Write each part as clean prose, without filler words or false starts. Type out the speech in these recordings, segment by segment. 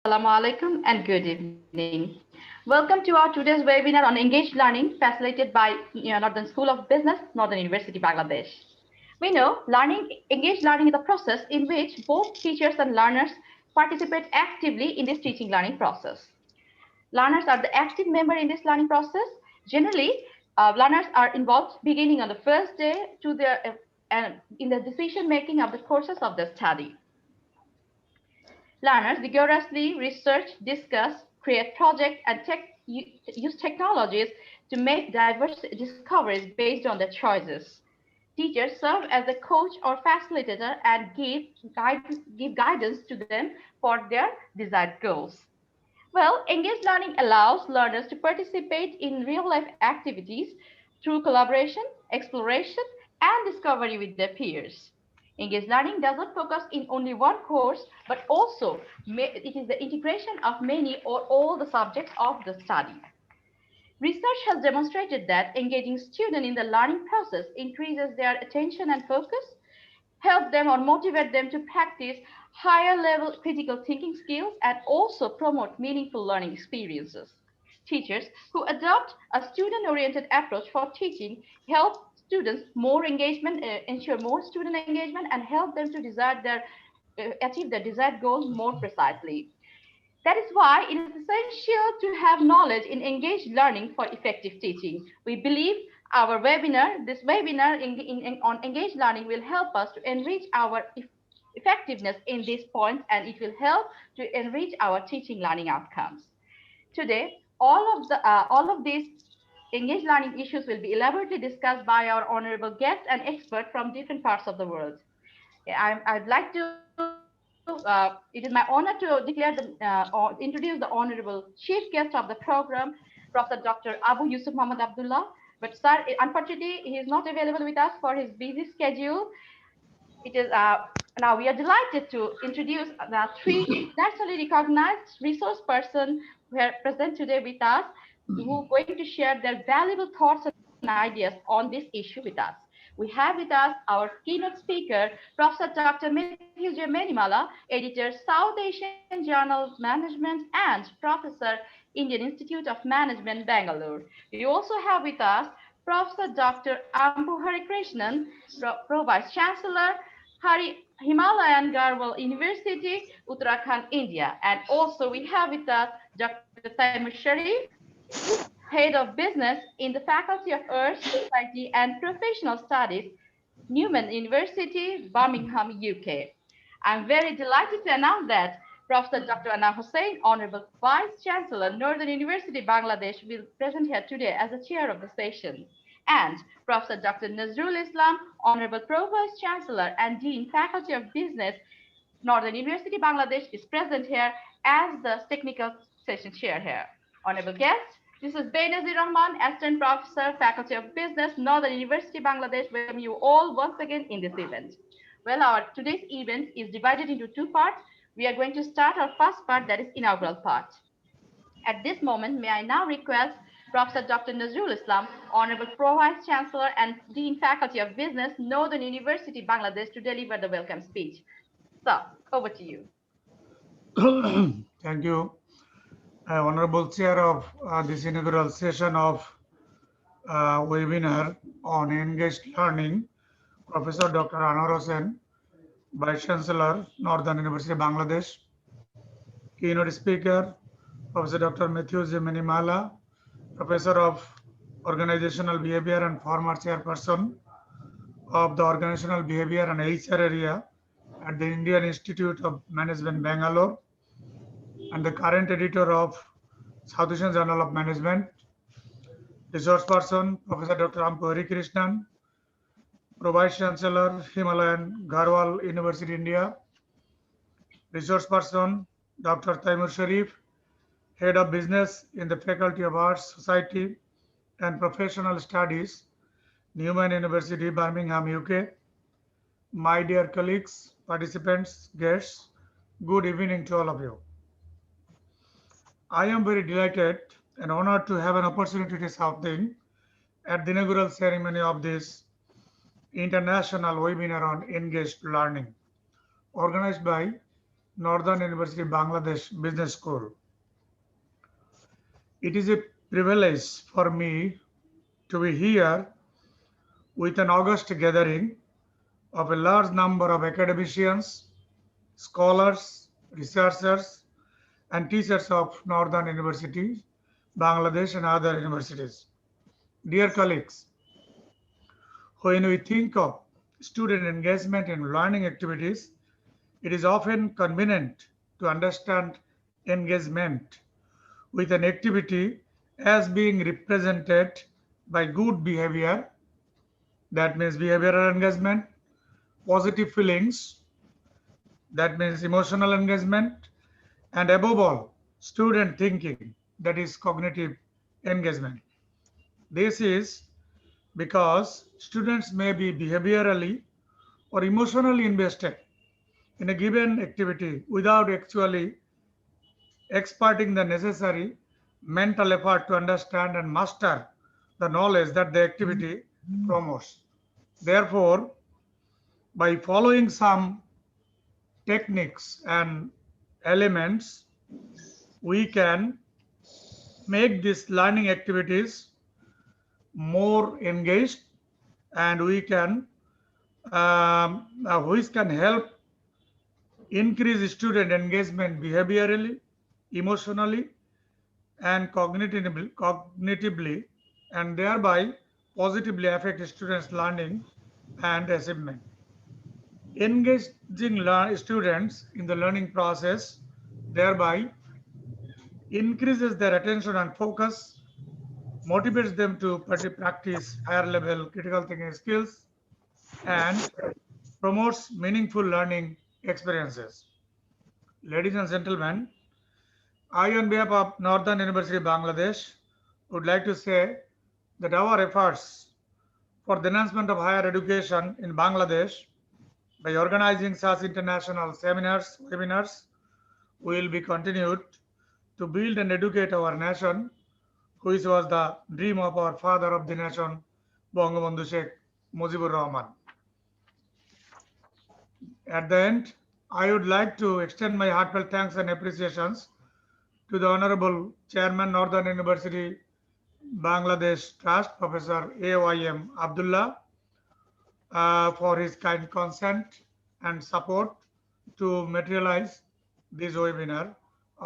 Assalamu alaikum and good evening. Welcome to our today's webinar on engaged learning facilitated by Northern School of Business, Northern University, Bangladesh. We know engaged learning is a process in which both teachers and learners participate actively in this teaching learning process. Learners are the active member in this learning process. Generally, learners are involved beginning on the first day to in the decision making of the courses of the study. Learners vigorously research, discuss, create projects, and use technologies to make diverse discoveries based on their choices. Teachers serve as a coach or facilitator and give guidance to them for their desired goals. Well, engaged learning allows learners to participate in real-life activities through collaboration, exploration, and discovery with their peers. Engaged learning does not focus in only one course, but also it is the integration of many or all the subjects of the study. Research has demonstrated that engaging students in the learning process increases their attention and focus, help them or motivate them to practice higher level critical thinking skills, and also promote meaningful learning experiences. Teachers who adopt a student-oriented approach for teaching help students more engagement, ensure more student engagement, and help them to achieve their desired goals more precisely. That is why it is essential to have knowledge in engaged learning for effective teaching. We believe this webinar on engaged learning will help us to enrich our effectiveness in these points, and it will help to enrich our teaching learning outcomes. Today, all of these engaged learning issues will be elaborately discussed by our honorable guests and experts from different parts of the world. I'd like to, it is my honor to introduce the honorable chief guest of the program, Professor Dr. Abu Yusuf Muhammad Abdullah. But sir, unfortunately, he is not available with us for his busy schedule. It is now we are delighted to introduce the three nationally recognized resource persons who are present today with us, who are going to share their valuable thoughts and ideas on this issue with us. We have with us our keynote speaker, Professor Dr. Matthew J. Menimala, editor, South Asian Journal of Management, and Professor, Indian Institute of Management, Bangalore. We also have with us Professor Dr. Ambu Harikrishnan, Pro Vice Chancellor, Himalayan Garhwal University, Uttarakhand, India. And also we have with us Dr. Taimur Sharif, Head of Business in the Faculty of Earth, Society and Professional Studies, Newman University, Birmingham, UK. I'm very delighted to announce that Professor Dr. Anna Hussain, Honorable Vice Chancellor, Northern University, Bangladesh, will present here today as the chair of the session. And Professor Dr. Nazrul Islam, Honorable Pro-Vice Chancellor and Dean, Faculty of Business, Northern University, Bangladesh, is present here as the technical session chair here. Honorable guests, this is Benazir Rahman, Assistant Professor, Faculty of Business, Northern University, Bangladesh. Welcome you all once again in this event. Well, our today's event is divided into two parts. We are going to start our first part, that is inaugural part. At this moment, may I now request Professor Dr. Nazrul Islam, Honorable Pro-Vice Chancellor and Dean Faculty of Business, Northern University, Bangladesh, to deliver the welcome speech. So, over to you. Thank you. Honorable Chair of this inaugural session of webinar on engaged learning, Professor Dr. Anwar Hossain, Vice Chancellor, Northern University, Bangladesh. Keynote Speaker, Professor Dr. Matthew J. Menimala, Professor of Organizational Behavior and former Chairperson of the Organizational Behavior and HR area at the Indian Institute of Management, Bangalore, and the current editor of South Asian Journal of Management. Resource person, Professor Dr. Ampu Harikrishnan, Pro Vice Chancellor, Himalayan Garhwal University, India. Resource person, Dr. Taimur Sharif, Head of Business in the Faculty of Arts, Society and Professional Studies, Newman University, Birmingham, UK. My dear colleagues, participants, guests, good evening to all of you. I am very delighted and honored to have an opportunity to say something at the inaugural ceremony of this international webinar on engaged learning, organized by Northern University Bangladesh Business School. It is a privilege for me to be here with an august gathering of a large number of academicians, scholars, researchers, and teachers of Northern University, Bangladesh, and other universities. Dear colleagues, when we think of student engagement in learning activities, it is often convenient to understand engagement with an activity as being represented by good behavior, that means behavioral engagement, positive feelings, that means emotional engagement, and above all, student thinking, that is cognitive engagement. This is because students may be behaviorally or emotionally invested in a given activity without actually exerting the necessary mental effort to understand and master the knowledge that the activity promotes. Therefore, by following some techniques and elements, we can make these learning activities more engaged, and we can which can help increase student engagement behaviorally, emotionally, and cognitively, and thereby positively affect students' learning and achievement. Engaging students in the learning process thereby increases their attention and focus, motivates them to practice higher level critical thinking skills, and promotes meaningful learning experiences. Ladies and gentlemen, I, on behalf of Northern University Bangladesh, would like to say that our efforts for the enhancement of higher education in Bangladesh by organizing such international seminars, webinars, will be continued to build and educate our nation, which was the dream of our father of the nation, Bangabandhu Sheikh Mujibur Rahman. At the end, I would like to extend my heartfelt thanks and appreciations to the Honorable Chairman, Northern University Bangladesh Trust, Professor A.Y.M. Abdullah, for his kind consent and support to materialize this webinar.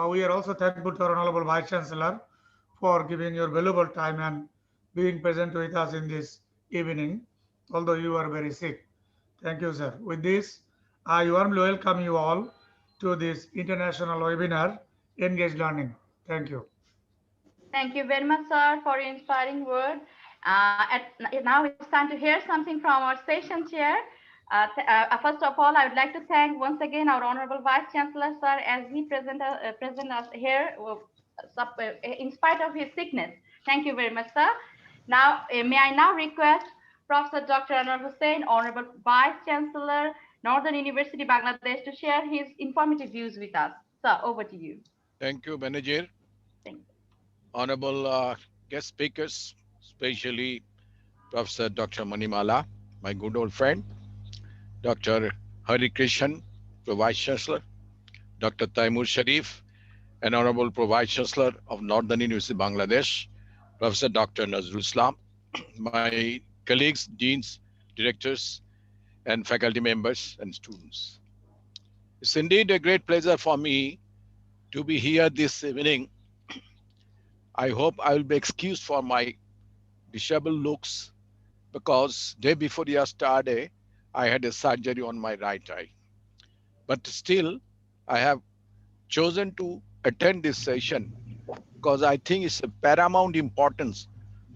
We are also thankful to our Honorable Vice Chancellor for giving your valuable time and being present with us in this evening, although you are very sick. Thank you, sir. With this, I warmly welcome you all to this international webinar, Engage Learning. Thank you. Thank you very much, sir, for your inspiring word. Now it's time to hear something from our session chair. First of all, I would like to thank once again our Honorable Vice Chancellor, sir, as he present us here in spite of his sickness. Thank you very much, sir. Now, may I now request Professor Dr. Anwar Hussain, Honorable Vice Chancellor, Northern University Bangladesh, to share his informative views with us. Sir, over to you. Thank you, Manager. Thank you. Honorable guest speakers, especially Professor Dr. Manimala, my good old friend, Dr. Hari Krishan, Vice Chancellor, Dr. Taimur Sharif, and Honorable Vice Chancellor of Northern University Bangladesh, Professor Dr. Nazrul Islam, my colleagues, deans, directors, and faculty members and students. It's indeed a great pleasure for me to be here this evening. I hope I will be excused for my disheveled looks because day before yesterday, I had a surgery on my right eye. But still, I have chosen to attend this session because I think it's of paramount importance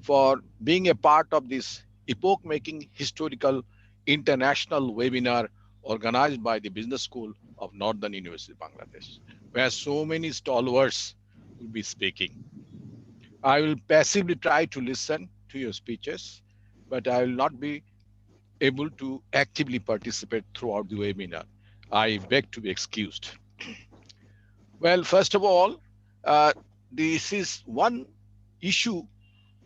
for being a part of this epoch-making historical international webinar organized by the Business School of Northern University Bangladesh, where so many stalwarts will be speaking. I will passively try to listen to your speeches, but I will not be able to actively participate throughout the webinar. I beg to be excused. Well, first of all, this is one issue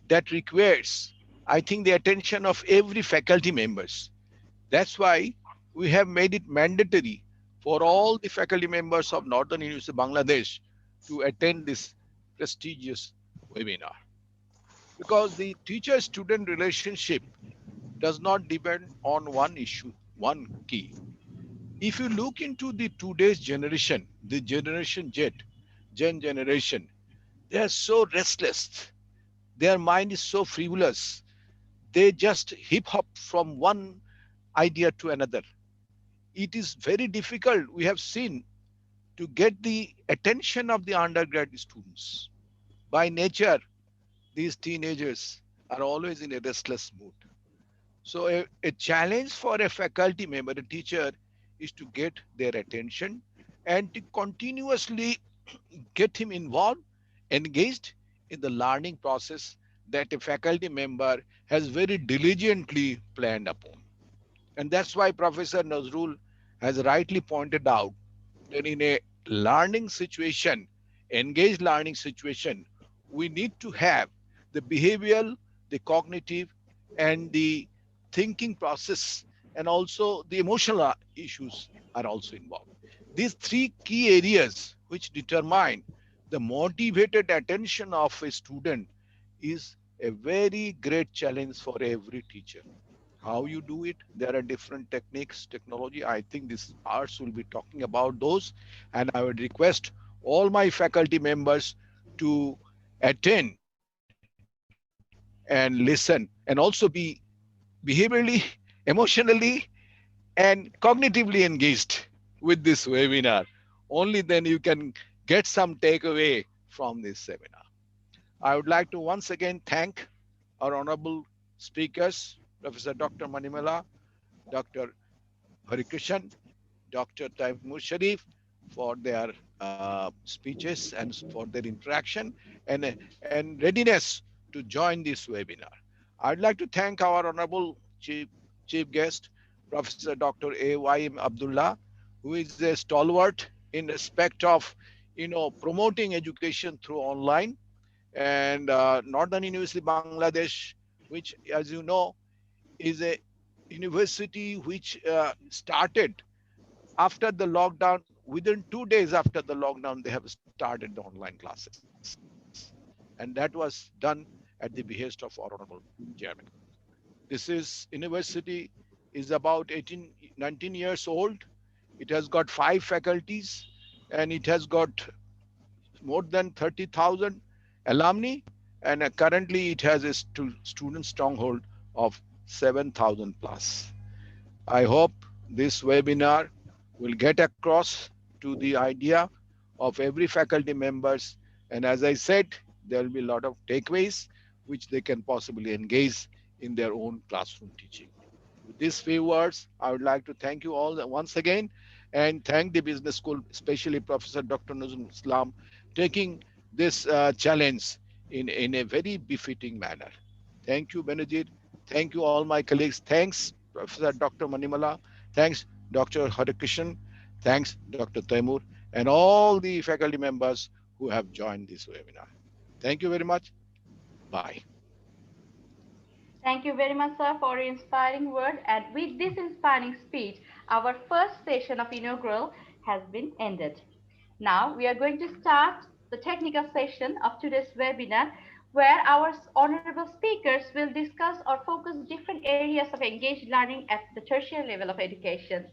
that requires, I think, the attention of every faculty members. That's why we have made it mandatory for all the faculty members of Northern University Bangladesh to attend this prestigious webinar. Because the teacher-student relationship does not depend on one issue, one key. If you look into the today's generation, the generation Gen generation, they are so restless. Their mind is so frivolous. They just hip hop from one idea to another. It is very difficult, we have seen, to get the attention of the undergraduate students. By nature, these teenagers are always in a restless mood. So, a challenge for a faculty member, a teacher, is to get their attention and to continuously get him involved, engaged in the learning process that a faculty member has very diligently planned upon. And that's why Professor Nazrul has rightly pointed out that in a learning situation, engaged learning situation, we need to have the behavioral, the cognitive, and the thinking process, and also the emotional issues are also involved. These three key areas which determine the motivated attention of a student is a very great challenge for every teacher. How you do it, there are different techniques, technology. I think this hours will be talking about those, and I would request all my faculty members to attend and listen, and also be behaviorally, emotionally, and cognitively engaged with this webinar. Only then you can get some takeaway from this seminar. I would like to once again thank our honorable speakers, Professor Dr. Manimala, Dr. Harikrishan, Dr. Taimur Sharif, for their speeches and for their interaction and readiness to join this webinar. I'd like to thank our honorable chief guest, Professor Dr. A.Y.M. Abdullah, who is a stalwart in respect of promoting education through online, and Northern University Bangladesh, which, as you know, is a university which started after the lockdown. Within 2 days after the lockdown, they have started the online classes, and that was done at the behest of our honorable chairman. This is university is about 18, 19 years old. It has got 5 faculties, and it has got more than 30,000 alumni, and currently it has a student stronghold of 7,000 plus. I hope this webinar will get across to the idea of every faculty members, and as I said, there will be a lot of takeaways which they can possibly engage in their own classroom teaching. With these few words, I would like to thank you all once again, and thank the business school, especially Professor Dr. Nuzul Islam, taking this challenge in a very befitting manner. Thank you, Benajir. Thank you, all my colleagues. Thanks, Professor Dr. Manimala. Thanks, Dr. Harikrishan. Thanks, Dr. Taimur, and all the faculty members who have joined this webinar. Thank you very much. Bye. Thank you very much, sir, for your inspiring word. And with this inspiring speech, our first session of inaugural has been ended. Now we are going to start the technical session of today's webinar, where our honorable speakers will discuss or focus different areas of engaged learning at the tertiary level of education.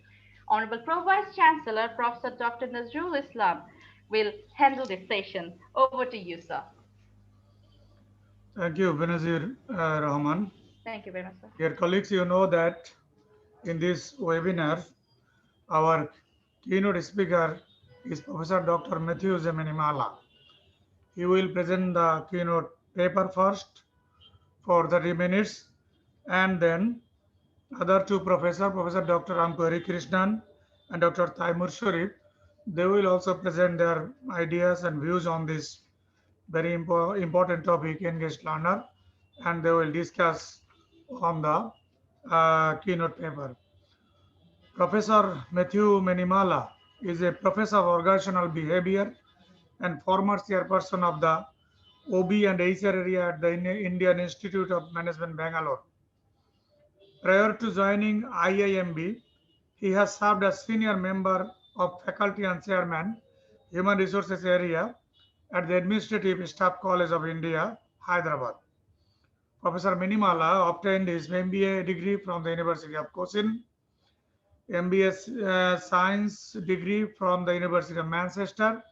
Honorable Pro-Vice Chancellor, Professor Dr. Nazrul Islam, will handle this session. Over to you, sir. Thank you, Benazir Rahman. Thank you very much, sir. Dear colleagues, you know that in this webinar, our keynote speaker is Professor Dr. Matthew Zemenimala. He will present the keynote paper first for 30 minutes, and then other two professors, Professor Dr. Ampari Krishnan and Dr. Taimur Sharif, they will also present their ideas and views on this very important topic, engaged learner, and they will discuss on the keynote paper. Professor Matthew Menimala is a professor of organizational behavior and former chairperson of the OB and HR area at the Indian Institute of Management, Bangalore. Prior to joining IIMB, he has served as senior member of Faculty and Chairman, Human Resources Area at the Administrative Staff College of India, Hyderabad. Professor Minimala obtained his MBA degree from the University of Cochin, MBS Science degree from the University of Manchester,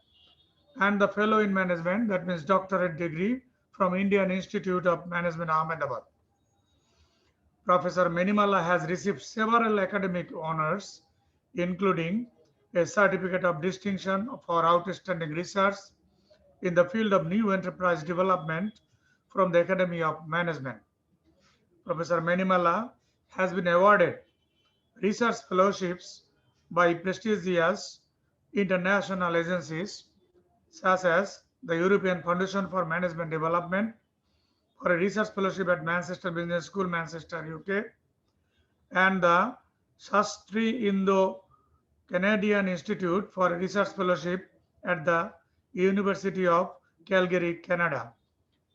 and the Fellow in Management, that means doctorate degree from Indian Institute of Management, Ahmedabad. Professor Menimala has received several academic honors, including a Certificate of Distinction for Outstanding Research in the field of New Enterprise Development from the Academy of Management. Professor Menimala has been awarded research fellowships by prestigious international agencies such as the European Foundation for Management Development for a research fellowship at Manchester Business School, Manchester, UK, and the Shastri Indo-Canadian Institute for a research fellowship at the University of Calgary, Canada.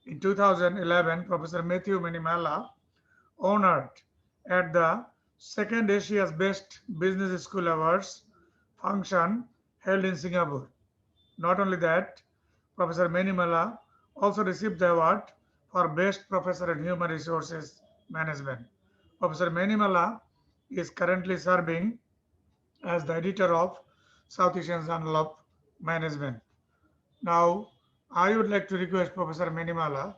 In 2011, Professor Matthew Minimala honored at the second Asia's Best Business School Awards function held in Singapore. Not only that, Professor Menimala also received the award for Best Professor in Human Resources Management. Professor Menimala is currently serving as the editor of South Asian Journal of Management. Now, I would like to request Professor Menimala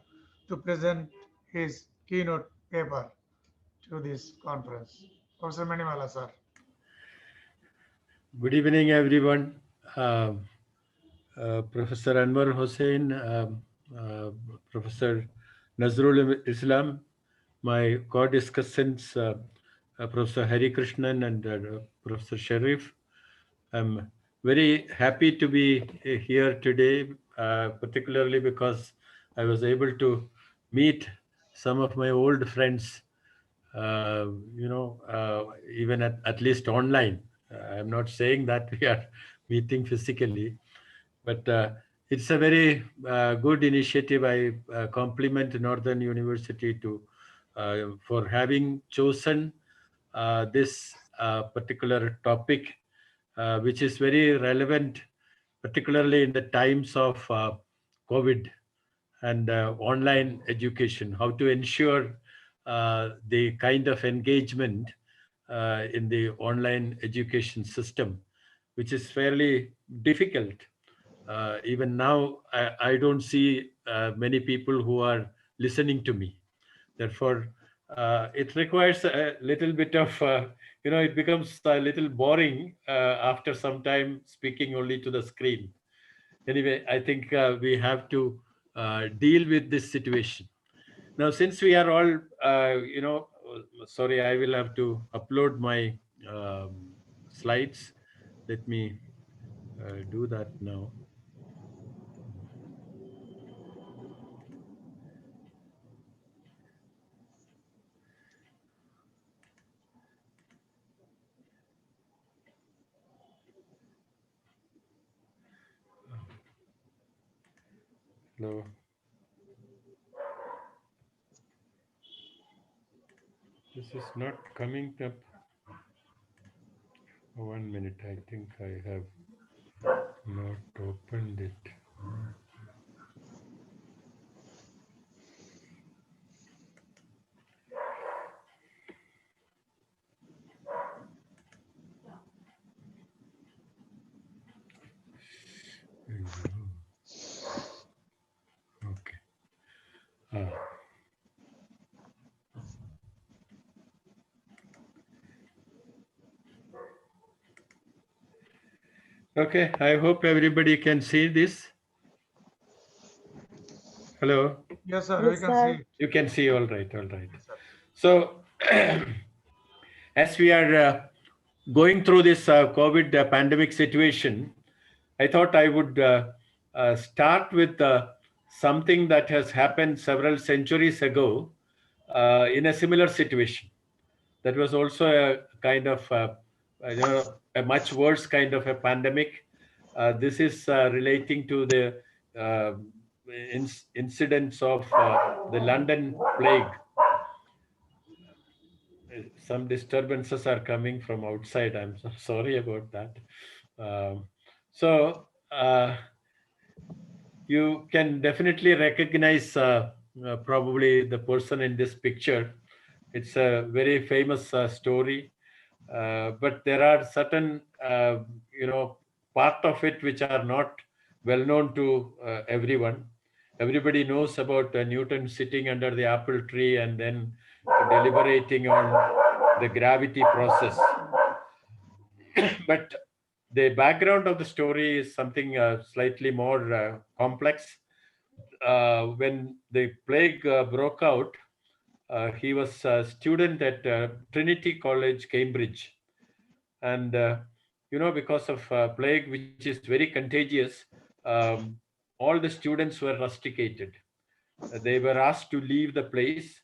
to present his keynote paper to this conference. Professor Menimala, sir. Good evening, everyone. Professor Anwar Hussain, Professor Nazrul Islam, my co-discussants, Professor Hari Krishnan and Professor Sharif. I'm very happy to be here today, particularly because I was able to meet some of my old friends, even at least online. I'm not saying that we are meeting physically, but it's a very good initiative. I compliment Northern University for having chosen this particular topic, which is very relevant, particularly in the times of COVID and online education, how to ensure the kind of engagement in the online education system, which is fairly difficult. Even now, I don't see many people who are listening to me. Therefore, it requires a little bit of, it becomes a little boring after some time speaking only to the screen. Anyway, I think we have to deal with this situation. Now, since we are all, sorry, I will have to upload my slides. Let me do that now. No. This is not coming up. 1 minute, I think I have not opened it. Okay. Okay, I hope everybody can see this. Hello? Yes, sir, Yes, we can sir. see it. You can see, all right, all right. Yes, sir. So, as we are going through this COVID pandemic situation, I thought I would start with something that has happened several centuries ago in a similar situation. That was also a kind of, a much worse kind of a pandemic. This is relating to the incidents of the London plague. Some disturbances are coming from outside. I'm so sorry about that. So you can definitely recognize probably the person in this picture. It's a very famous story, but there are certain, part of it which are not well known to everyone. Everybody knows about Newton sitting under the apple tree and then deliberating on the gravity process. But the background of the story is something slightly more complex. When the plague broke out, he was a student at Trinity College, Cambridge. And, because of plague, which is very contagious, um, all the students were rusticated. They were asked to leave the place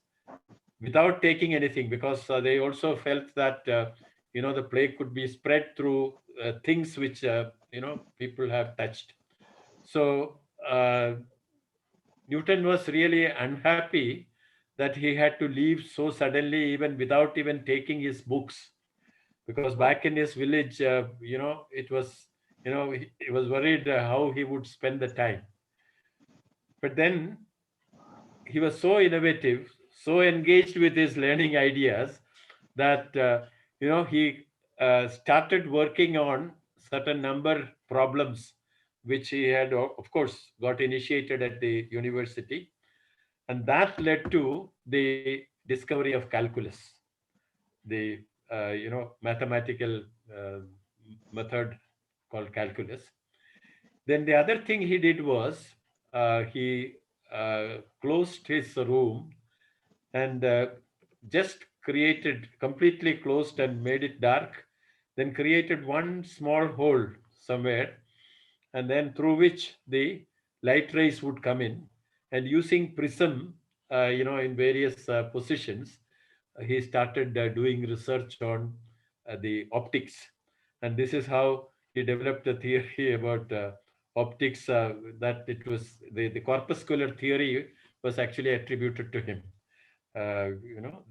without taking anything because they also felt that, the plague could be spread through things which, people have touched. So Newton was really unhappy that he had to leave so suddenly, even without even taking his books, because back in his village, it was, he was worried how he would spend the time. But then he was so innovative, so engaged with his learning ideas that, he started working on certain number problems, which he had, of course, got initiated at the university. And that led to the discovery of calculus, the mathematical method called calculus. Then the other thing he did was he closed his room and just created, completely closed and made it dark, then created one small hole somewhere, and then through which the light rays would come in. And using prism, in various positions, he started doing research on the optics. And this is how he developed a theory about optics, that it was the corpuscular theory was actually attributed to him.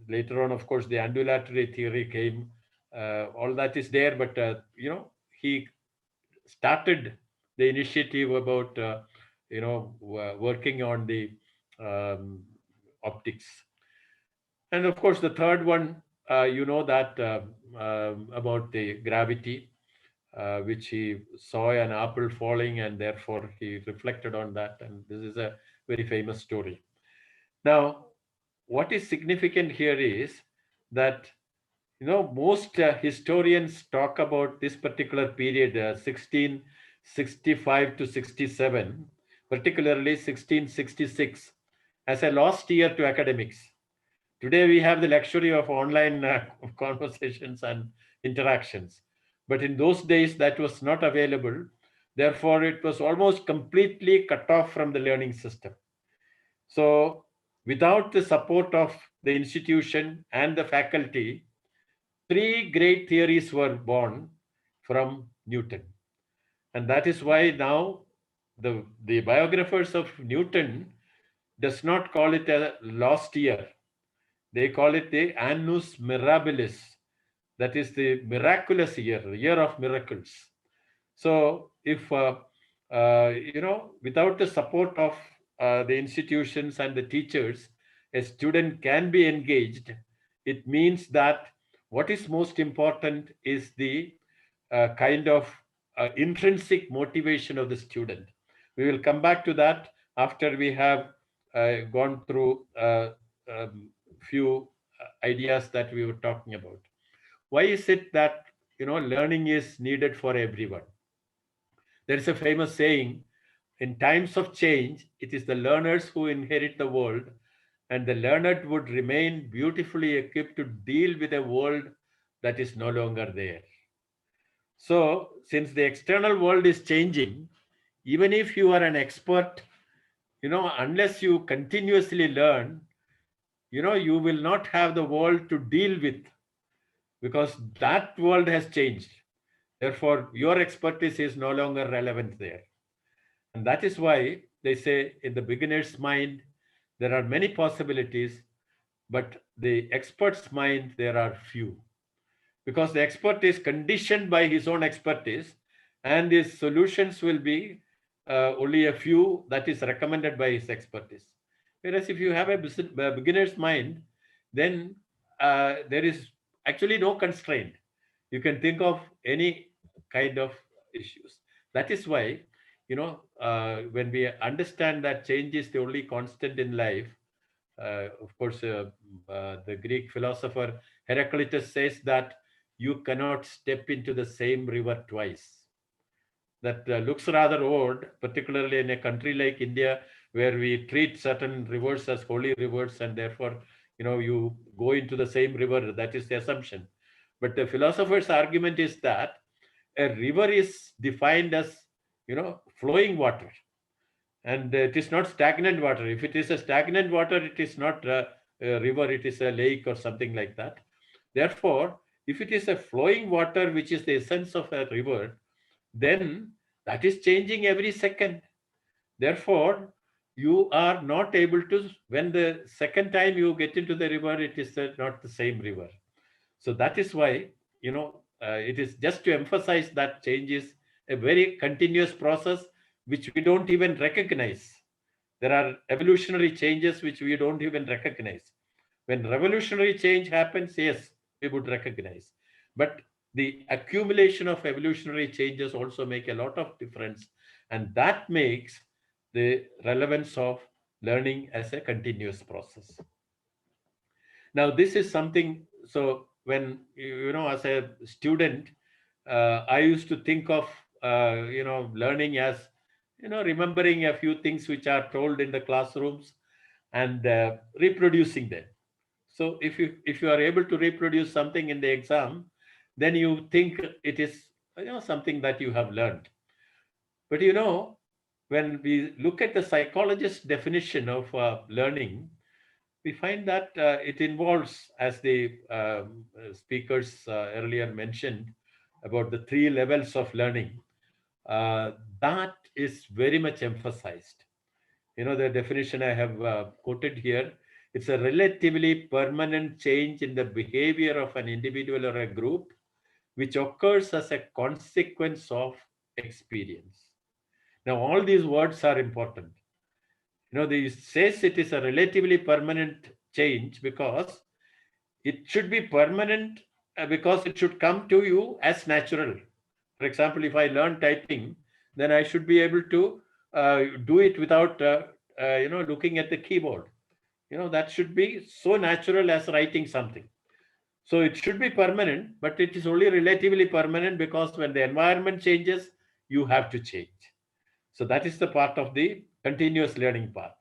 Later on, of course, the undulatory theory came. All that is there, but he started the initiative about working on the um, optics. And of course, the third one, that about the gravity, which he saw an apple falling, and therefore he reflected on that. And this is a very famous story. Now, what is significant here is that, most historians talk about this particular period, 1665 to 67, particularly 1666, as a lost year to academics. Today, we have the luxury of online conversations and interactions. But in those days, that was not available. Therefore, it was almost completely cut off from the learning system. So, without the support of the institution and the faculty, three great theories were born from Newton. And that is why now the biographers of Newton does not call it a lost year. They call it the annus mirabilis, that is the miraculous year of miracles. So if without the support of the institutions and the teachers, a student can be engaged. It means that what is most important is the kind of intrinsic motivation of the student. We will come back to that after we have gone through few ideas that we were talking about. Why is it that learning is needed for everyone? There is a famous saying: in times of change, it is the learners who inherit the world, and the learned would remain beautifully equipped to deal with a world that is no longer there. So, since the external world is changing, even if you are an expert, unless you continuously learn, you will not have the world to deal with, because that world has changed. Therefore, your expertise is no longer relevant there. And that is why they say in the beginner's mind, there are many possibilities, but the expert's mind, there are few. Because the expert is conditioned by his own expertise, and his solutions will be only a few that is recommended by his expertise. Whereas if you have a beginner's mind, then there is actually no constraint. You can think of any kind of issues. That is why, when we understand that change is the only constant in life, of course, the Greek philosopher Heraclitus says that you cannot step into the same river twice. That looks rather odd, particularly in a country like India, where we treat certain rivers as holy rivers, and therefore, you go into the same river. That is the assumption. But the philosopher's argument is that a river is defined as, flowing water, and it is not stagnant water. If it is a stagnant water, it is not a river, it is a lake or something like that. Therefore, if it is a flowing water, which is the essence of a river, then that is changing every second. Therefore, you are not able to, when the second time you get into the river, it is not the same river. So that is why, it is just to emphasize that change is a very continuous process, which we don't even recognize. There are evolutionary changes which we don't even recognize. When revolutionary change happens, yes, we would recognize. But the accumulation of evolutionary changes also make a lot of difference. And that makes the relevance of learning as a continuous process. Now, this is something, so when, as a student, I used to think of, learning as, remembering a few things which are told in the classrooms and reproducing them. So if you are able to reproduce something in the exam, then you think it is, something that you have learned. But when we look at the psychologist's definition of learning, we find that it involves, as the speakers earlier mentioned, about the 3 levels of learning. That is very much emphasized. The definition I have quoted here, it's a relatively permanent change in the behavior of an individual or a group, which occurs as a consequence of experience. Now, all these words are important. This says it is a relatively permanent change because it should be permanent, because it should come to you as natural. For example, if I learn typing, then I should be able to do it without, looking at the keyboard. That should be so natural as writing something. So it should be permanent, but it is only relatively permanent because when the environment changes, you have to change. So that is the part of the continuous learning part.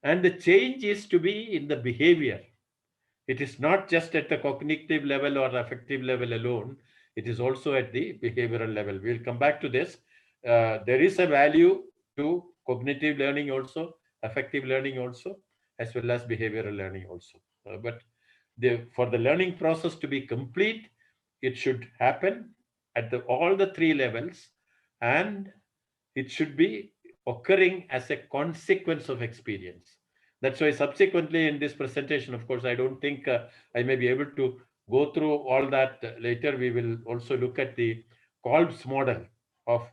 And the change is to be in the behavior. It is not just at the cognitive level or affective level alone. It is also at the behavioral level. We'll come back to this. There is a value to cognitive learning also, affective learning also, as well as behavioral learning also. But for the learning process to be complete, it should happen at all the 3 levels, and it should be occurring as a consequence of experience. That's why subsequently in this presentation, of course, I don't think I may be able to go through all that later. We will also look at the Kolb's model of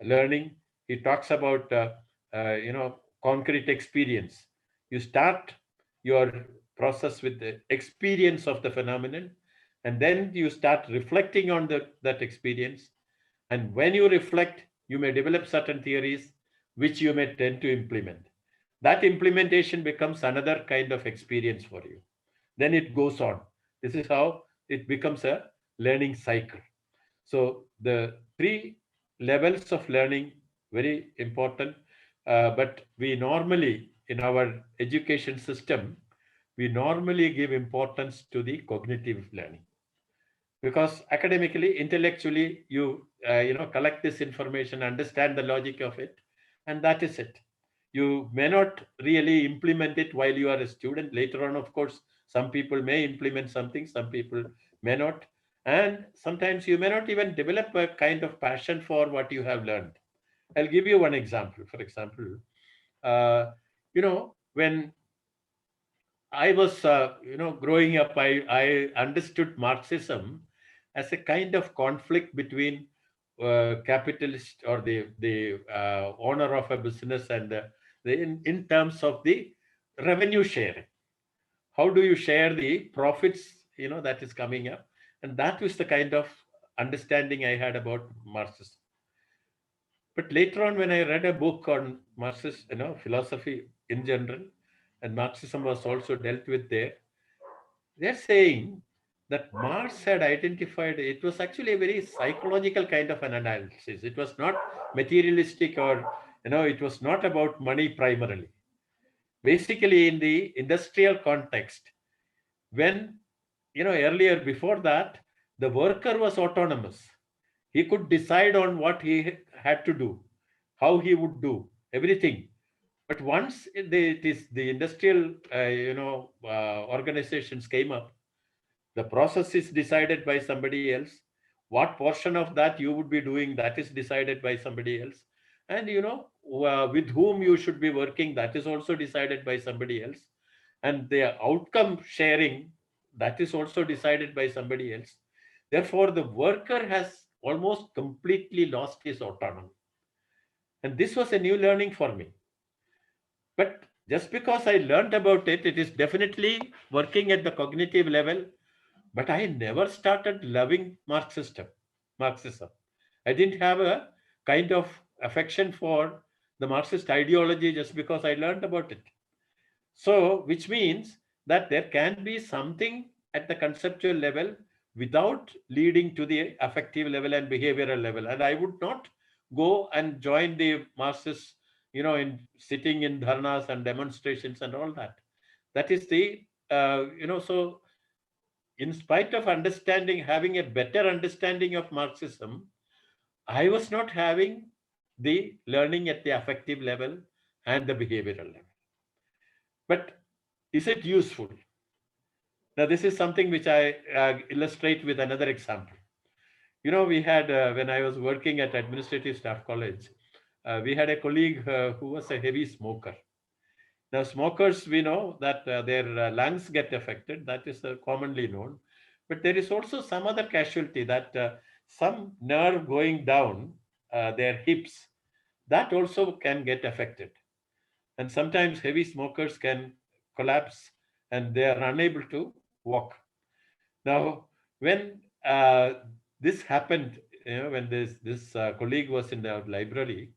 learning. He talks about, concrete experience. You start your process with the experience of the phenomenon, and then you start reflecting on that experience. And when you reflect, you may develop certain theories which you may tend to implement. That implementation becomes another kind of experience for you. Then it goes on. This is how it becomes a learning cycle. So the 3 levels of learning, very important. But we normally, in our education system, we normally give importance to the cognitive learning. Because academically, intellectually, you collect this information, understand the logic of it, and that is it. You may not really implement it while you are a student. Later on, of course, some people may implement something, some people may not. And sometimes you may not even develop a kind of passion for what you have learned. I'll give you one example. For example, when I was, growing up, I understood Marxism as a kind of conflict between capitalist or the owner of a business, and in terms of the revenue sharing. How do you share the profits, that is coming up? And that was the kind of understanding I had about Marxism. But later on, when I read a book on Marxist, philosophy in general, and Marxism was also dealt with there, they're saying that Marx had identified, it was actually a very psychological kind of an analysis. It was not materialistic, or, it was not about money primarily. Basically, in the industrial context, when, earlier, before that, the worker was autonomous. He could decide on what he had to do, how he would do everything. But once the industrial, organizations came up, the process is decided by somebody else. What portion of that you would be doing, that is decided by somebody else. And, with whom you should be working, that is also decided by somebody else. And the outcome sharing, that is also decided by somebody else. Therefore, the worker has almost completely lost his autonomy. And this was a new learning for me. But just because I learned about it, it is definitely working at the cognitive level. But I never started loving Marxism. I didn't have a kind of affection for the Marxist ideology just because I learned about it. So, which means that there can be something at the conceptual level without leading to the affective level and behavioral level. And I would not go and join the Marxists, in sitting in dharnas and demonstrations and all that. That is so in spite of having a better understanding of Marxism, I was not having the learning at the affective level and the behavioral level. But is it useful? Now, this is something which I illustrate with another example. We had, when I was working at Administrative Staff College, we had a colleague who was a heavy smoker. Now, smokers, we know that their lungs get affected. That is commonly known. But there is also some other casualty, that some nerve going down their hips, that also can get affected. And sometimes heavy smokers can collapse and they are unable to walk. Now, when this happened, when this colleague was in the library,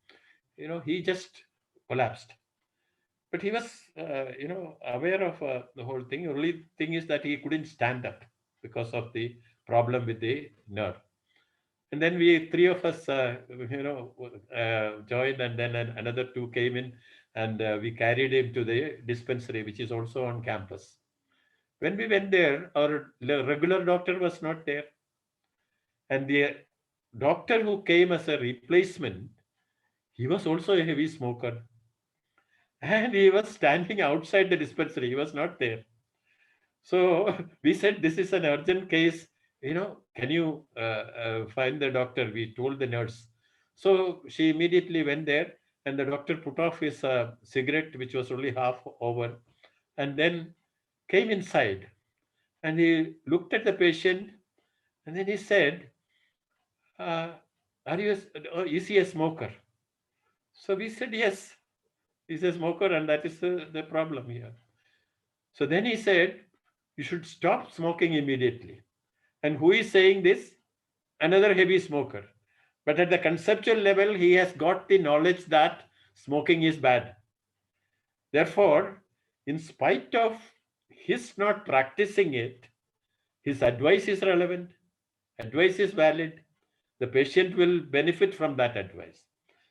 he just collapsed. But he was, aware of the whole thing. The only thing is that he couldn't stand up because of the problem with the nerve. And then we, three of us, joined, and then another two came in, and we carried him to the dispensary, which is also on campus. When we went there, our regular doctor was not there. And the doctor who came as a replacement, he was also a heavy smoker. And he was standing outside the dispensary. He was not there. So we said, this is an urgent case. Can you find the doctor? We told the nurse. So she immediately went there, and the doctor put off his cigarette, which was only half over, and then came inside. And he looked at the patient, and then he said, uh, is he a smoker? So we said, yes, he's a smoker, and that is the problem here. So then he said, you should stop smoking immediately. And who is saying this? Another heavy smoker. But at the conceptual level, he has got the knowledge that smoking is bad. Therefore, in spite of his not practicing it, his advice is relevant, advice is valid, the patient will benefit from that advice.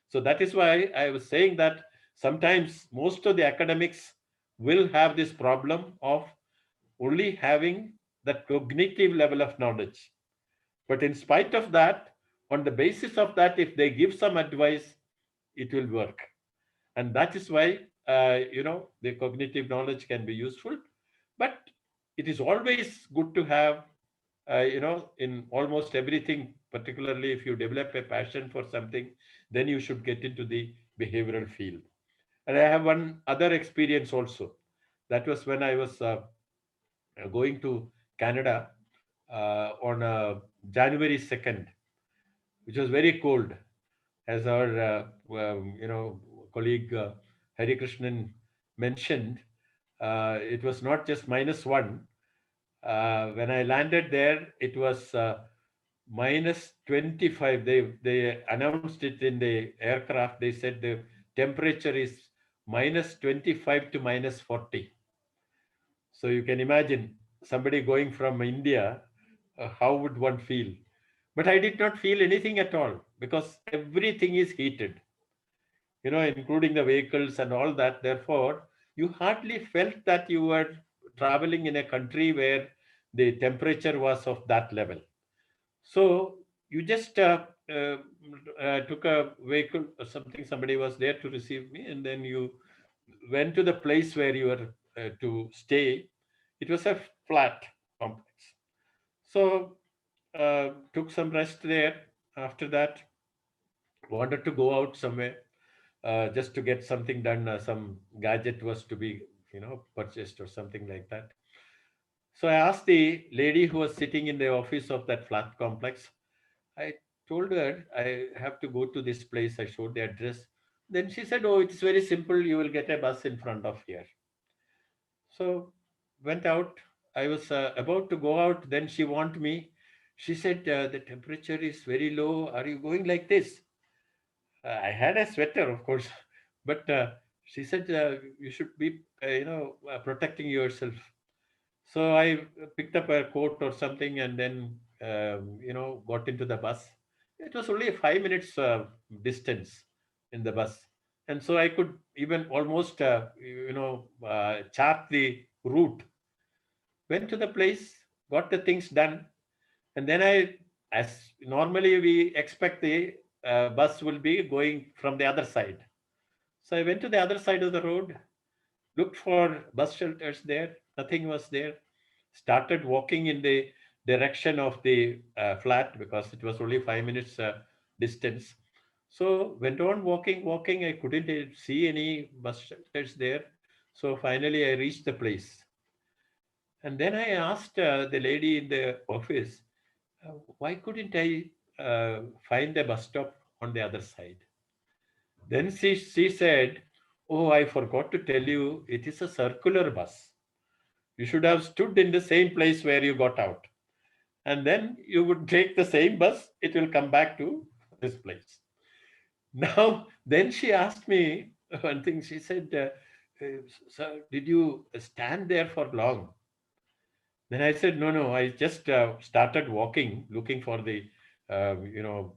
So that is why I was saying that sometimes most of the academics will have this problem of only having that cognitive level of knowledge. But in spite of that, on the basis of that, if they give some advice, it will work. And that is why, the cognitive knowledge can be useful. But it is always good to have, in almost everything, particularly if you develop a passion for something, then you should get into the behavioral field. And I have one other experience also. That was when I was going to Canada on January 2nd. which was very cold, as our colleague Hari Krishnan mentioned. It was not just -1. When I landed there, it was -25. They announced it in the aircraft. They said the temperature is -25 to -40. So you can imagine somebody going from India, how would one feel? But I did not feel anything at all because everything is heated, including the vehicles and all that. Therefore, you hardly felt that you were traveling in a country where the temperature was of that level. So you just took a vehicle or something, somebody was there to receive me, and then you went to the place where you were to stay. It was a flat complex. So took some rest there. After that, wanted to go out somewhere just to get something done. Some gadget was to be, purchased or something like that. So I asked the lady who was sitting in the office of that flat complex. I told her I have to go to this place. I showed the address. Then she said, "Oh, it's very simple. You will get a bus in front of here." So went out. I was about to go out. Then she warned me. She said, "The temperature is very low. Are you going like this?" I had a sweater, of course, but she said, "You should be, protecting yourself." So I picked up a coat or something and then, got into the bus. It was only a 5 minutes distance in the bus. And so I could even almost, chart the route. Went to the place, got the things done. And then as normally we expect the bus will be going from the other side. So I went to the other side of the road, looked for bus shelters there, nothing was there. Started walking in the direction of the flat because it was only 5 minutes distance. So went on walking. I couldn't see any bus shelters there. So finally I reached the place. And then I asked the lady in the office, why couldn't I find a bus stop on the other side? Then she said, "Oh, I forgot to tell you, it is a circular bus. You should have stood in the same place where you got out. And then you would take the same bus, it will come back to this place." Now, then she asked me one thing. She said, "Sir, did you stand there for long?" Then I said, no, I just started walking, looking for the,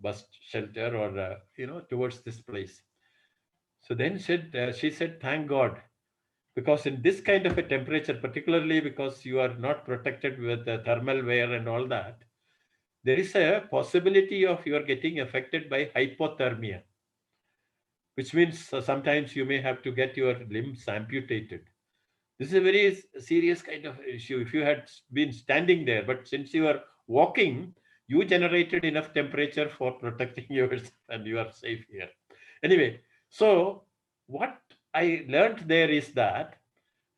bus shelter or, towards this place. So then she said, "Thank God, because in this kind of a temperature, particularly because you are not protected with the thermal wear and all that, there is a possibility of you are getting affected by hypothermia, which means sometimes you may have to get your limbs amputated. This is a very serious kind of issue. If you had been standing there, but since you are walking, you generated enough temperature for protecting yourself and you are safe here." Anyway, so what I learned there is that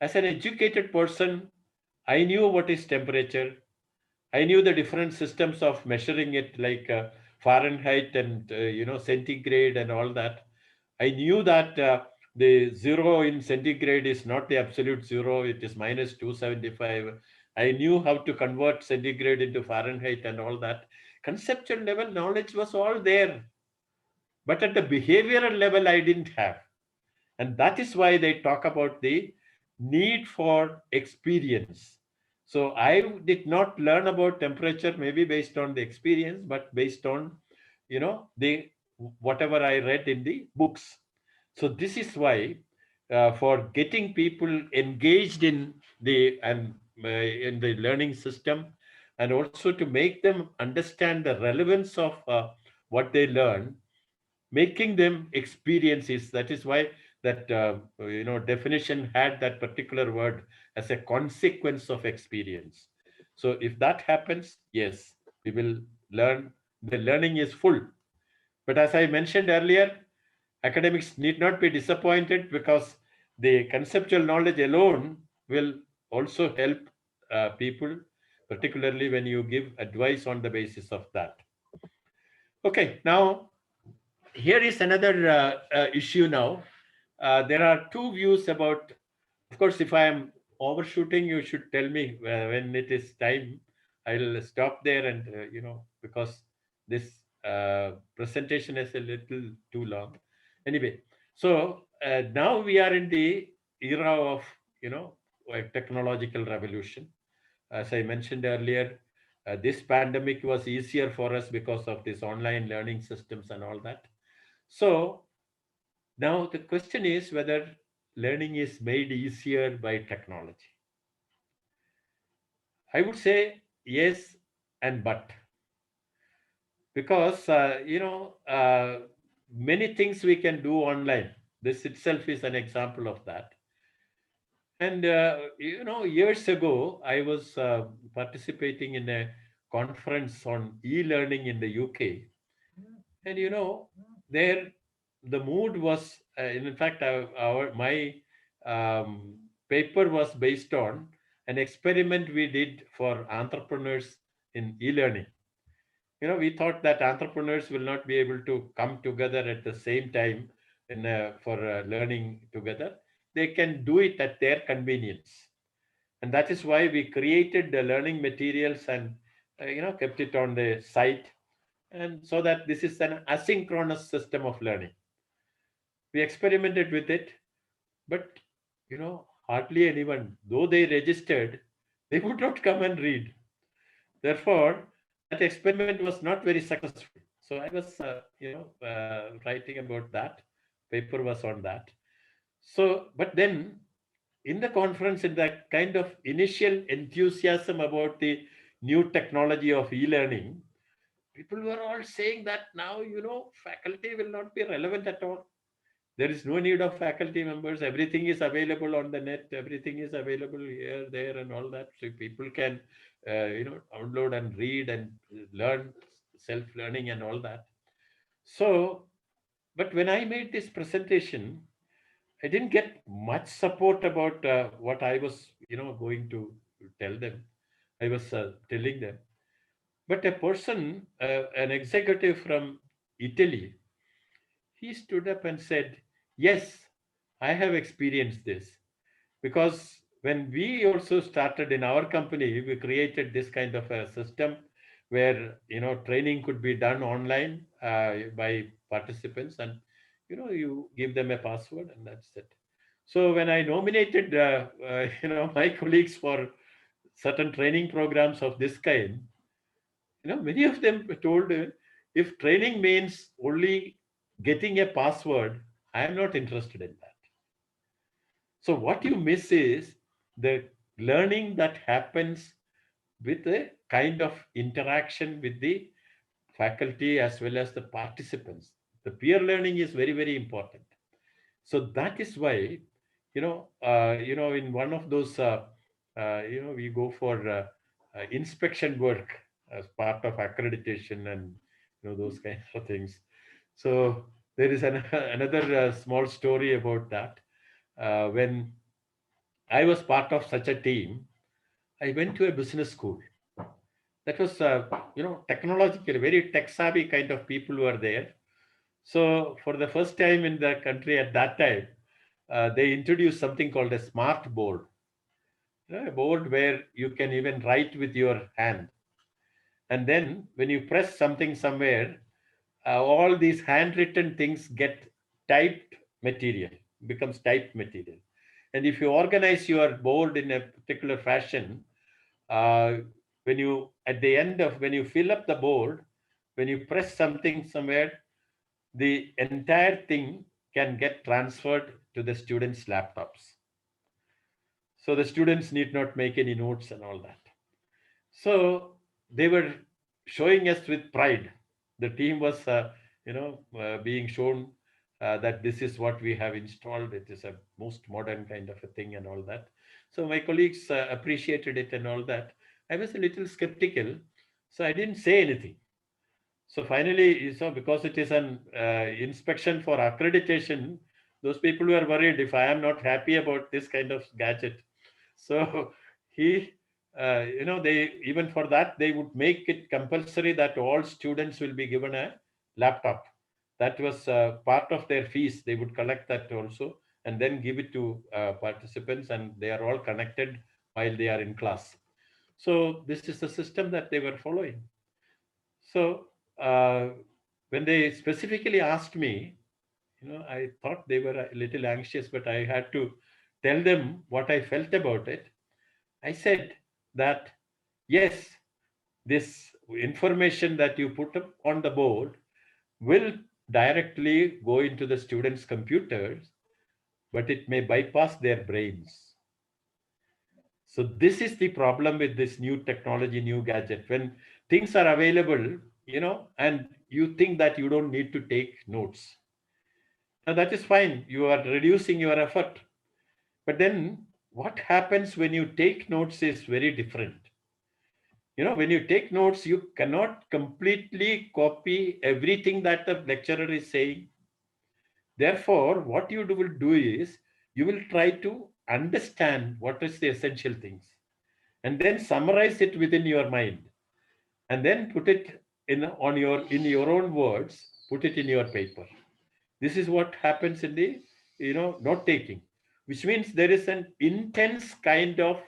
as an educated person, I knew what is temperature. I knew the different systems of measuring it, like Fahrenheit and centigrade and all that. I knew that the zero in centigrade is not the absolute zero; it is -275. I knew how to convert centigrade into Fahrenheit and all that. Conceptual level knowledge was all there, but at the behavioral level, I didn't have. And that is why they talk about the need for experience. So I did not learn about temperature maybe based on the experience, but based on, the whatever I read in the books. So this is why for getting people engaged in the learning system, and also to make them understand the relevance of what they learn, making them experiences. That is why that definition had that particular word as a consequence of experience. So if that happens, yes, we will learn. The learning is full. But as I mentioned earlier, academics need not be disappointed because the conceptual knowledge alone will also help people, particularly when you give advice on the basis of that. Okay, now here is another issue now. There are two views about, of course, if I am overshooting, you should tell me when it is time. I'll stop there and, because this presentation is a little too long. Anyway, so now we are in the era of, like technological revolution. As I mentioned earlier, this pandemic was easier for us because of this online learning systems and all that. So now the question is whether learning is made easier by technology. I would say yes and but, because many things we can do online. This itself is an example of that. And years ago, I was participating in a conference on e-learning in the UK, and there the mood was, in fact, our my um, paper was based on an experiment we did for entrepreneurs in e-learning. We thought that entrepreneurs will not be able to come together at the same time for learning together. They can do it at their convenience, and that is why we created the learning materials and kept it on the site, and so that this is an asynchronous system of learning. We experimented with it, but hardly anyone, though they registered, they would not come and read. Therefore, that experiment was not very successful. So I was, writing about that. Paper was on that. So, but then in the conference, in that kind of initial enthusiasm about the new technology of e-learning, people were all saying that now, faculty will not be relevant at all. There is no need of faculty members. Everything is available on the net. Everything is available here, there, and all that. So people can, download and read and learn, self-learning and all that. So, but when I made this presentation, I didn't get much support about what I was, going to tell them. I was telling them. But a person, an executive from Italy, he stood up and said, yes, I have experienced this. Because when we also started in our company, we created this kind of a system where, training could be done online by participants, and, you give them a password and that's it. So when I nominated, my colleagues for certain training programs of this kind, many of them told, if training means only getting a password, I am not interested in that. So what you miss is the learning that happens with a kind of interaction with the faculty as well as the participants. The peer learning is very, very important. So that is why, in one of those, we go for inspection work as part of accreditation and those kinds of things. So there is another small story about that. When I was part of such a team, I went to a business school. That was, technological, very tech savvy kind of people were there. So for the first time in the country at that time, they introduced something called a smart board, a board where you can even write with your hand. And then when you press something somewhere, all these handwritten things get typed material, becomes typed material. And if you organize your board in a particular fashion, uh, when you, at the end of, when you fill up the board, when you press something somewhere, the entire thing can get transferred to the students' laptops. So the students need not make any notes and all that. So they were showing us with pride. The team was, being shown that this is what we have installed. It is a most modern kind of a thing and all that. So my colleagues appreciated it and all that. I was a little skeptical, so I didn't say anything. So finally, because it is an inspection for accreditation, those people were worried if I am not happy about this kind of gadget. So he, they, even for that, they would make it compulsory that all students will be given a laptop. That was part of their fees. They would collect that also and then give it to participants, and they are all connected while they are in class. So this is the system that they were following. So uh, when they specifically asked me, I thought they were a little anxious, but I had to tell them what I felt about it. I said that yes, this information that you put up on the board will directly go into the students' computers, but it may bypass their brains. So this is the problem with this new technology, new gadget. When things are available, and you think that you don't need to take notes. Now that is fine. You are reducing your effort. But then what happens when you take notes is very different. When you take notes, you cannot completely copy everything that the lecturer is saying. Therefore, what you will do is you will try to understand what is the essential things and then summarize it within your mind and then put it in your own words, put it in your paper. This is what happens in the note taking, which means there is an intense kind of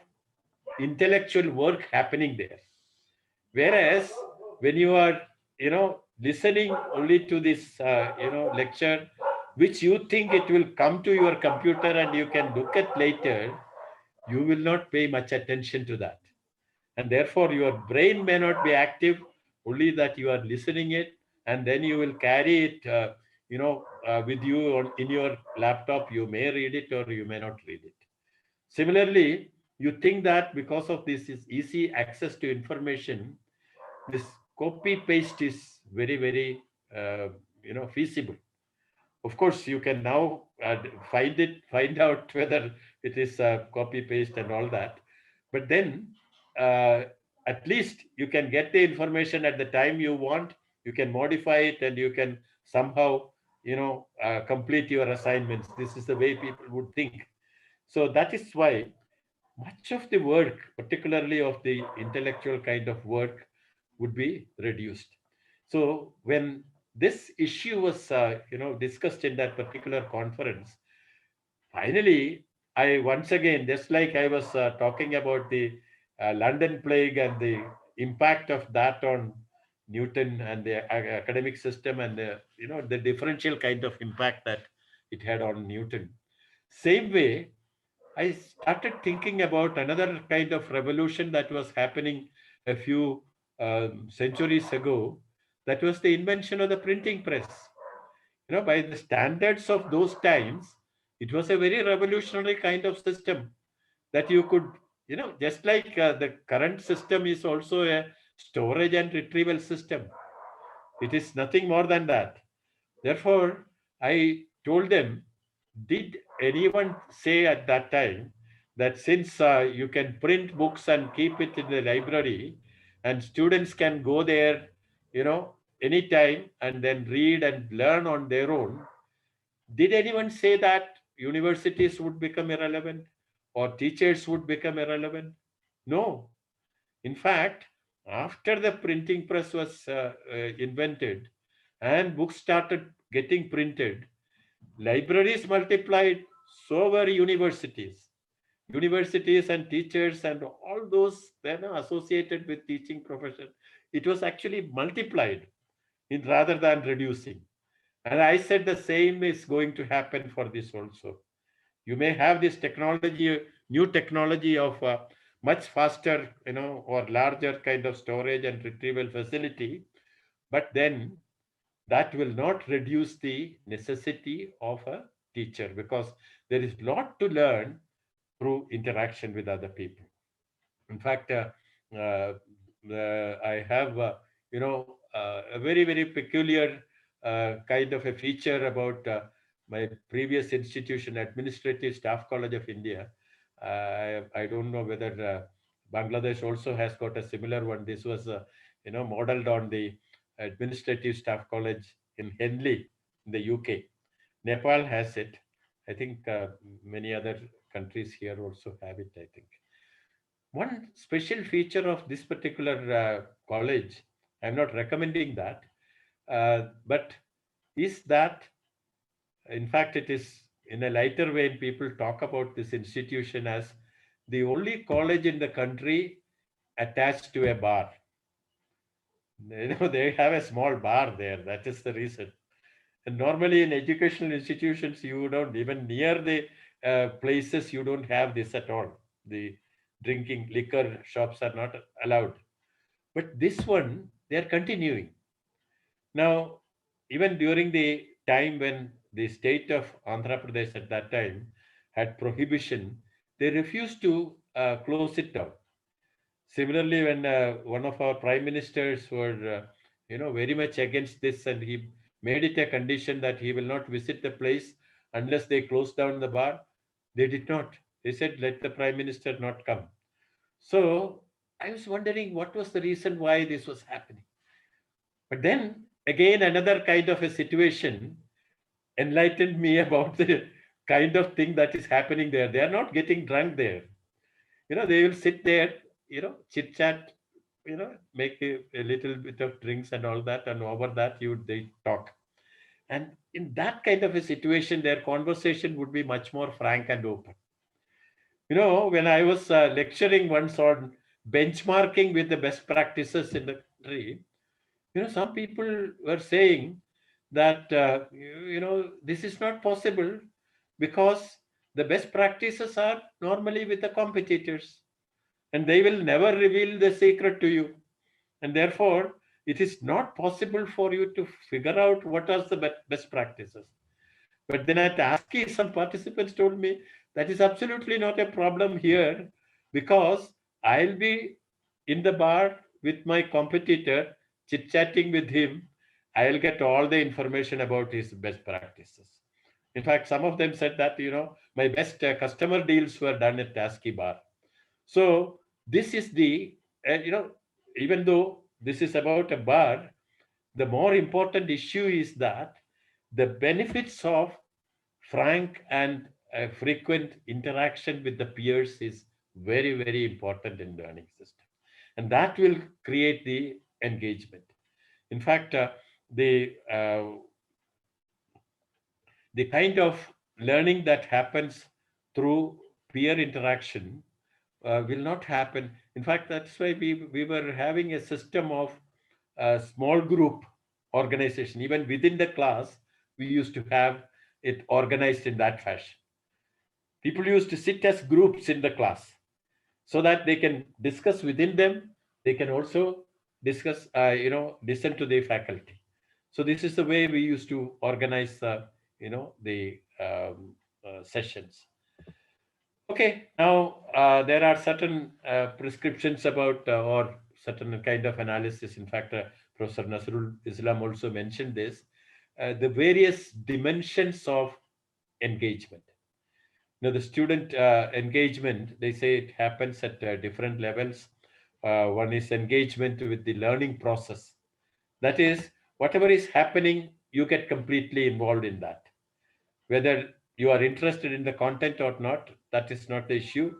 intellectual work happening there. Whereas when you are listening only to this lecture, which you think it will come to your computer and you can look at later, you will not pay much attention to that, and therefore your brain may not be active, only that you are listening it, and then you will carry it with you in your laptop. You may read it or you may not read it. Similarly, you think that because of this is easy access to information, this copy paste is very very feasible. Of course, you can now find out whether it is copy paste and all that. But then, uh, at least you can get the information at the time you want. You can modify it, and you can somehow, complete your assignments. This is the way people would think. So that is why much of the work, particularly of the intellectual kind of work, would be reduced. So when this issue was, discussed in that particular conference, finally, I once again, just like I was talking about the London plague and the impact of that on Newton and the academic system, and the differential kind of impact that it had on Newton. Same way, I started thinking about another kind of revolution that was happening a few centuries ago. That was the invention of the printing press. By the standards of those times, it was a very revolutionary kind of system that you could, just like the current system is also a storage and retrieval system. It is nothing more than that. Therefore, I told them, did anyone say at that time that since you can print books and keep it in the library, and students can go there, anytime and then read and learn on their own, did anyone say that universities would become irrelevant or teachers would become irrelevant? No. In fact, after the printing press was invented and books started getting printed, libraries multiplied, so were universities. Universities and teachers and all those associated with teaching profession, it was actually multiplied in rather than reducing. And I said the same is going to happen for this also. You may have this technology, new technology of much faster, or larger kind of storage and retrieval facility, but then that will not reduce the necessity of a teacher, because there is a lot to learn through interaction with other people. In fact, uh, I have, a very, very peculiar kind of a feature about my previous institution, Administrative Staff College of India. I don't know whether Bangladesh also has got a similar one. This was, modeled on the Administrative Staff College in Henley, in the UK. Nepal has it. I think many other countries here also have it, I think. One special feature of this particular college, I'm not recommending that, But is that, in fact, it is in a lighter way, people talk about this institution as the only college in the country attached to a bar. They have a small bar there. That is the reason. And normally in educational institutions, you don't even near the places, you don't have this at all. The drinking liquor shops are not allowed. But this one, they are continuing. Now, even during the time when the state of Andhra Pradesh at that time had prohibition, they refused to close it down. Similarly, when one of our prime ministers were, very much against this, and he made it a condition that he will not visit the place unless they close down the bar, they did not. They said, let the prime minister not come. So I was wondering what was the reason why this was happening. But then again, another kind of a situation enlightened me about the kind of thing that is happening there. They are not getting drunk there. They will sit there, chit chat, make a little bit of drinks and all that, and over that they talk. And in that kind of a situation, their conversation would be much more frank and open. When I was lecturing once on benchmarking with the best practices in the country, some people were saying that this is not possible because the best practices are normally with the competitors, and they will never reveal the secret to you, and therefore it is not possible for you to figure out what are the best practices. But then at ASCII, some participants told me that is absolutely not a problem here, because I'll be in the bar with my competitor, chit chatting with him. I'll get all the information about his best practices. In fact, some of them said that, my best customer deals were done at ASCII bar. So this is the, even though this is about a bar, the more important issue is that the benefits of frank and frequent interaction with the peers is very, very important in learning system. And that will create the engagement. In fact, the kind of learning that happens through peer interaction will not happen. In fact, that's why we were having a system of small group organization. Even within the class, we used to have it organized in that fashion. People used to sit as groups in the class so that they can discuss within them. They can also discuss, listen to the faculty. So this is the way we used to organize, the sessions. Okay, now there are certain prescriptions about or certain kind of analysis. In fact, Professor Nasrul Islam also mentioned this, the various dimensions of engagement. The student engagement, they say it happens at different levels. One is engagement with the learning process. That is, whatever is happening, you get completely involved in that. Whether you are interested in the content or not, that is not the issue.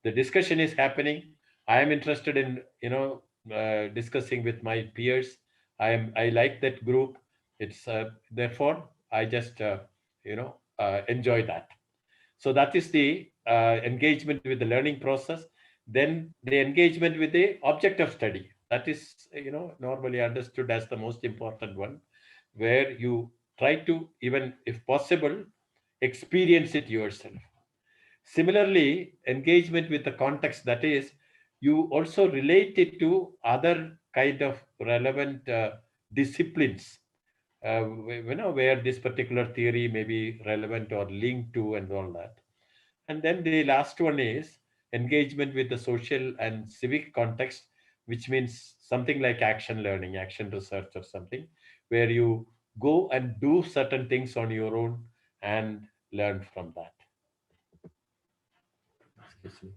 The discussion is happening. I am interested in, discussing with my peers. I like that group. It's therefore I just, enjoy that. So that is the engagement with the learning process. Then the engagement with the object of study. That is, normally understood as the most important one, where you try to, even if possible, experience it yourself. Similarly, engagement with the context, that is, you also relate it to other kind of relevant disciplines, where this particular theory may be relevant or linked to and all that. And then the last one is engagement with the social and civic context, which means something like action learning, action research or something, where you go and do certain things on your own and learn from that. Excuse me.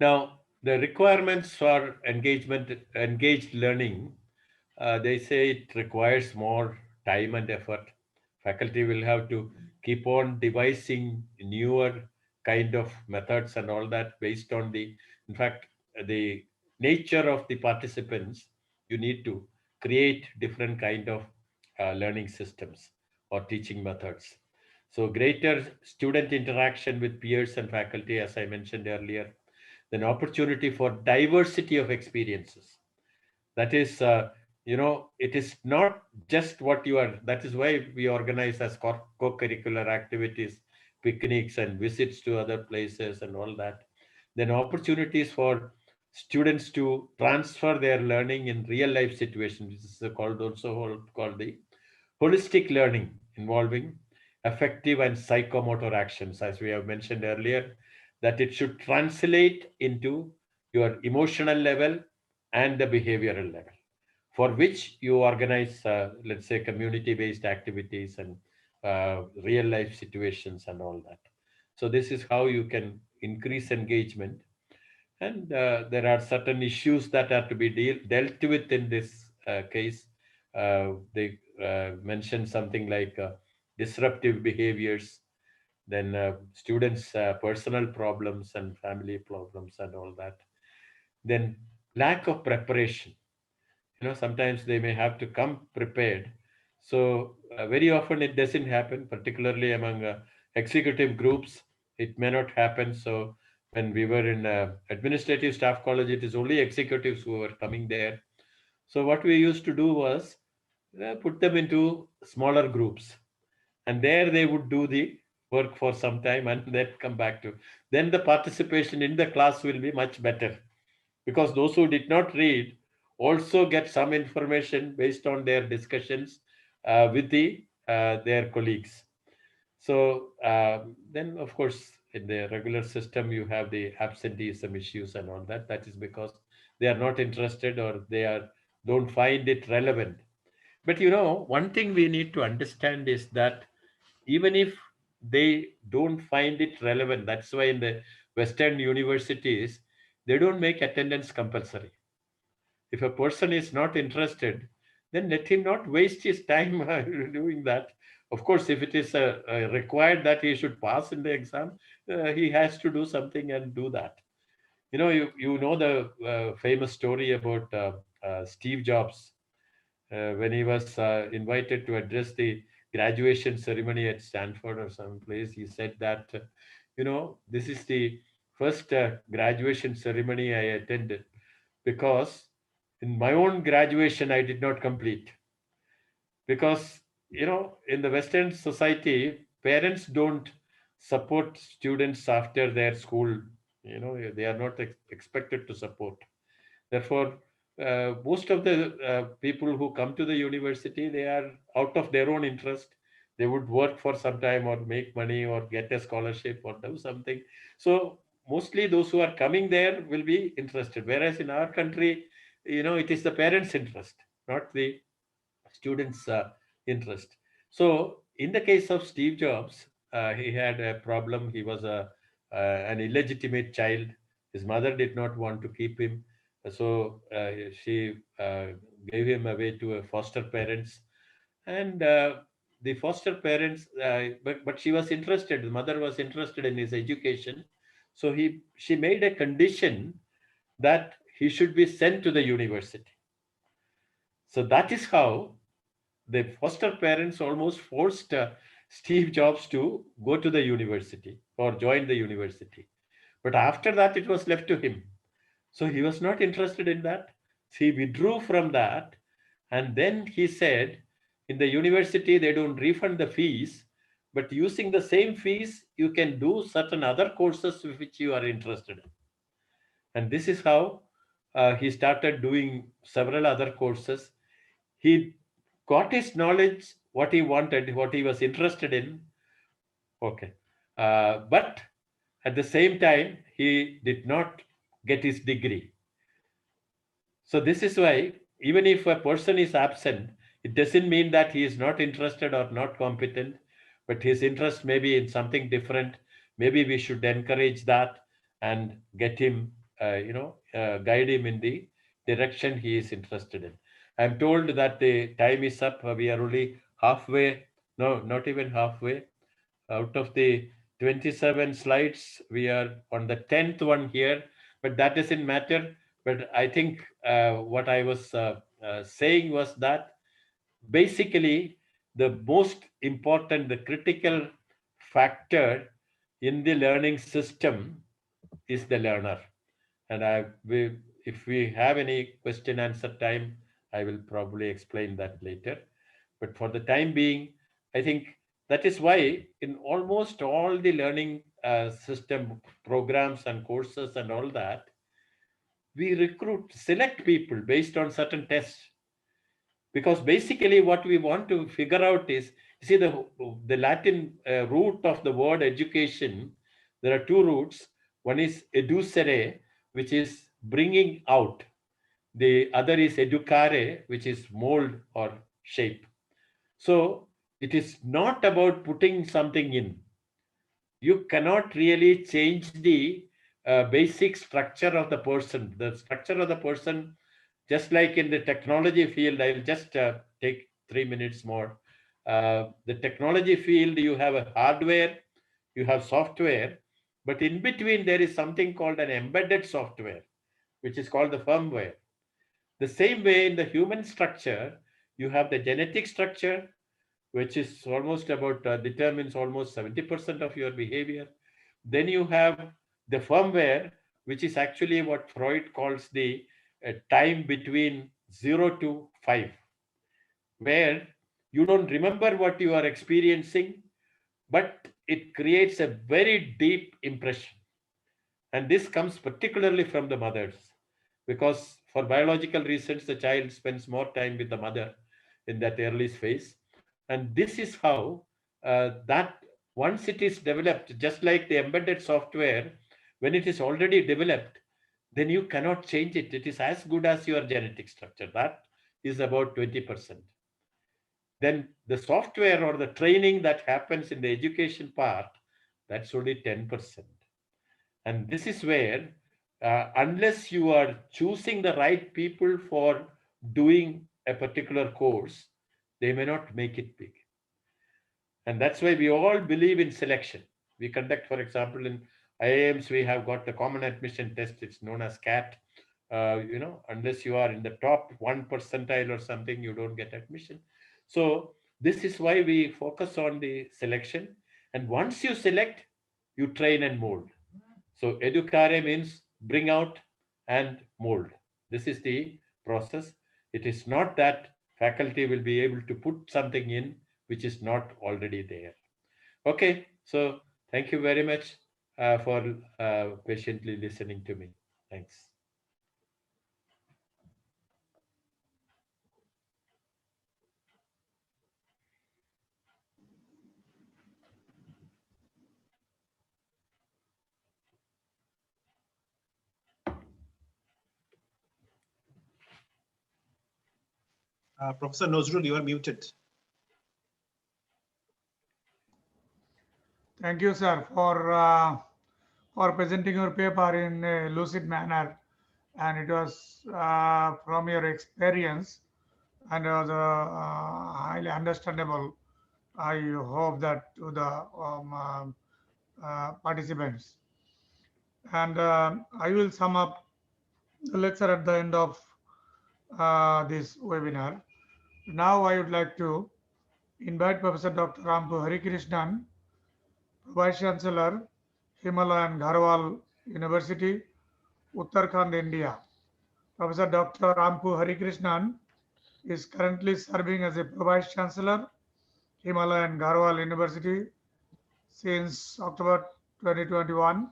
Now, the requirements for engaged learning, they say it requires more time and effort. Faculty will have to keep on devising newer kind of methods and all that based on the, in fact, the nature of the participants, you need to create different kind of learning systems or teaching methods. So greater student interaction with peers and faculty, as I mentioned earlier, then opportunity for diversity of experiences. That is, it is not just what you are. That is why we organize as co-curricular activities, picnics and visits to other places and all that. Then opportunities for students to transfer their learning in real life situations. This is called the holistic learning, involving affective and psychomotor actions, as we have mentioned earlier, that it should translate into your emotional level and the behavioral level, for which you organize, let's say, community based activities and real life situations and all that. So this is how you can increase engagement. And there are certain issues that are to be dealt with in this case. They mentioned something like disruptive behaviors, then students' personal problems and family problems and all that. Then lack of preparation. Sometimes they may have to come prepared. So very often it doesn't happen, particularly among executive groups. It may not happen. So when we were in administrative staff college, it is only executives who were coming there. So what we used to do was put them into smaller groups, and there they would do the work for some time and then come back to. Then the participation in the class will be much better, because those who did not read also get some information based on their discussions with their colleagues. So then, of course, in the regular system, you have the absenteeism issues and all that. That is because they are not interested, or don't find it relevant. But one thing we need to understand is that even if they don't find it relevant, that's why in the Western universities, they don't make attendance compulsory. If a person is not interested, then let him not waste his time doing that. Of course, if it is required that he should pass in the exam, he has to do something and do that. You know the famous story about Steve Jobs, when he was invited to address the graduation ceremony at Stanford or some place. He said that, this is the first graduation ceremony I attended, because in my own graduation I did not complete. Because, in the Western society, parents don't support students after their school. They are not expected to support. Therefore, most of the people who come to the university, they are out of their own interest. They would work for some time or make money or get a scholarship or do something. So mostly those who are coming there will be interested. Whereas in our country, it is the parents' interest, not the students' interest. So in the case of Steve Jobs, he had a problem. He was an illegitimate child. His mother did not want to keep him, so she gave him away to a foster parents. And the foster parents, but she was interested. The mother was interested in his education, so she made a condition that he should be sent to the university. So that is how the foster parents almost forced Steve Jobs to go to the university or join the university. But after that, it was left to him. So he was not interested in that. He withdrew from that. And then he said, in the university, they don't refund the fees, but using the same fees, you can do certain other courses which you are interested in. And this is how he started doing several other courses. He got his knowledge, what he wanted, what he was interested in. Okay. But at the same time, he did not get his degree. So this is why, even if a person is absent, it doesn't mean that he is not interested or not competent, but his interest may be in something different. Maybe we should encourage that and get him, guide him in the direction he is interested in. I'm told that the time is up. We are only halfway. No, not even halfway. Out of the 27 slides, we are on the 10th one here, but that doesn't matter. But I think what I was saying was that basically the most important, the critical factor in the learning system is the learner. And if we have any question answer time, I will probably explain that later. But for the time being, I think that is why in almost all the learning system programs and courses and all that, we select people based on certain tests, because basically what we want to figure out is, you see, the Latin root of the word education, there are two roots. One is educere, which is bringing out. The other is educare, which is mold or shape. So it is not about putting something in. You cannot really change the basic structure of the person. The structure of the person, just like in the technology field, I'll just take 3 minutes more. The technology field, you have a hardware, you have software, but in between there is something called an embedded software, which is called the firmware. The same way in the human structure, you have the genetic structure, which is almost about determines almost 70% of your behavior. Then you have the firmware, which is actually what Freud calls the time between 0 to 5, where you don't remember what you are experiencing, but it creates a very deep impression. And this comes particularly from the mothers, because for biological reasons, the child spends more time with the mother in that early phase. And this is how that once it is developed, just like the embedded software, when it is already developed, then you cannot change it. It is as good as your genetic structure. That is about 20%. Then the software or the training that happens in the education part, that's only 10%. And this is where, unless you are choosing the right people for doing a particular course, they may not make it big. And that's why we all believe in selection. We conduct, for example, in IIMs, we have got the common admission test. It's known as CAT. Unless you are in the top 1 percentile or something, you don't get admission. So this is why we focus on the selection. And once you select, you train and mold. So educare means bring out and mold. This is the process. It is not that faculty will be able to put something in which is not already there. Okay, so thank you very much for patiently listening to me. Thanks. Professor Nozrul, you are muted. Thank you, sir, for presenting your paper in a lucid manner, and it was from your experience, and it was highly understandable. I hope that to the participants, and I will sum up the lecture at the end of this webinar. Now I would like to invite Professor Dr. Rampu Harikrishnan, Vice Chancellor, Himalayan Gharwal University, Uttarakhand, India. Professor Dr. Rampu Harikrishnan is currently serving as a Vice Chancellor, Himalayan Gharwal University since October 2021.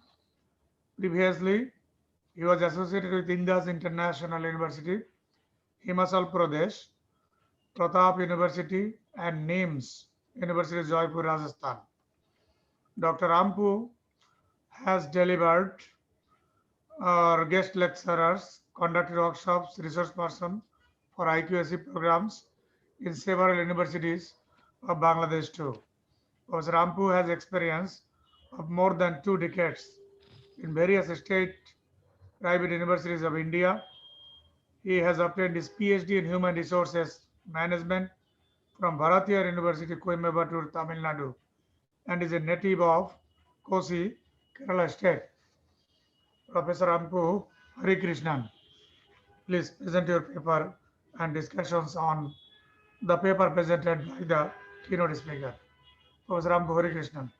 Previously, he was associated with Indus International University, Himachal Pradesh, Pratap University, and NIMS University, Jaipur, Rajasthan. Dr. Rampu has delivered guest lecturers, conducted workshops, resource person for IQAC programs in several universities of Bangladesh too. Professor Rampu has experience of more than 2 decades in various state private universities of India. He has obtained his PhD in Human Resources Management from Bharatiya University, Coimbatore, Tamil Nadu, and is a native of Kosi, Kerala State. Professor Rampu Harikrishnan. please present your paper and discussions on the paper presented by the keynote speaker, Professor Rampu Krishnan.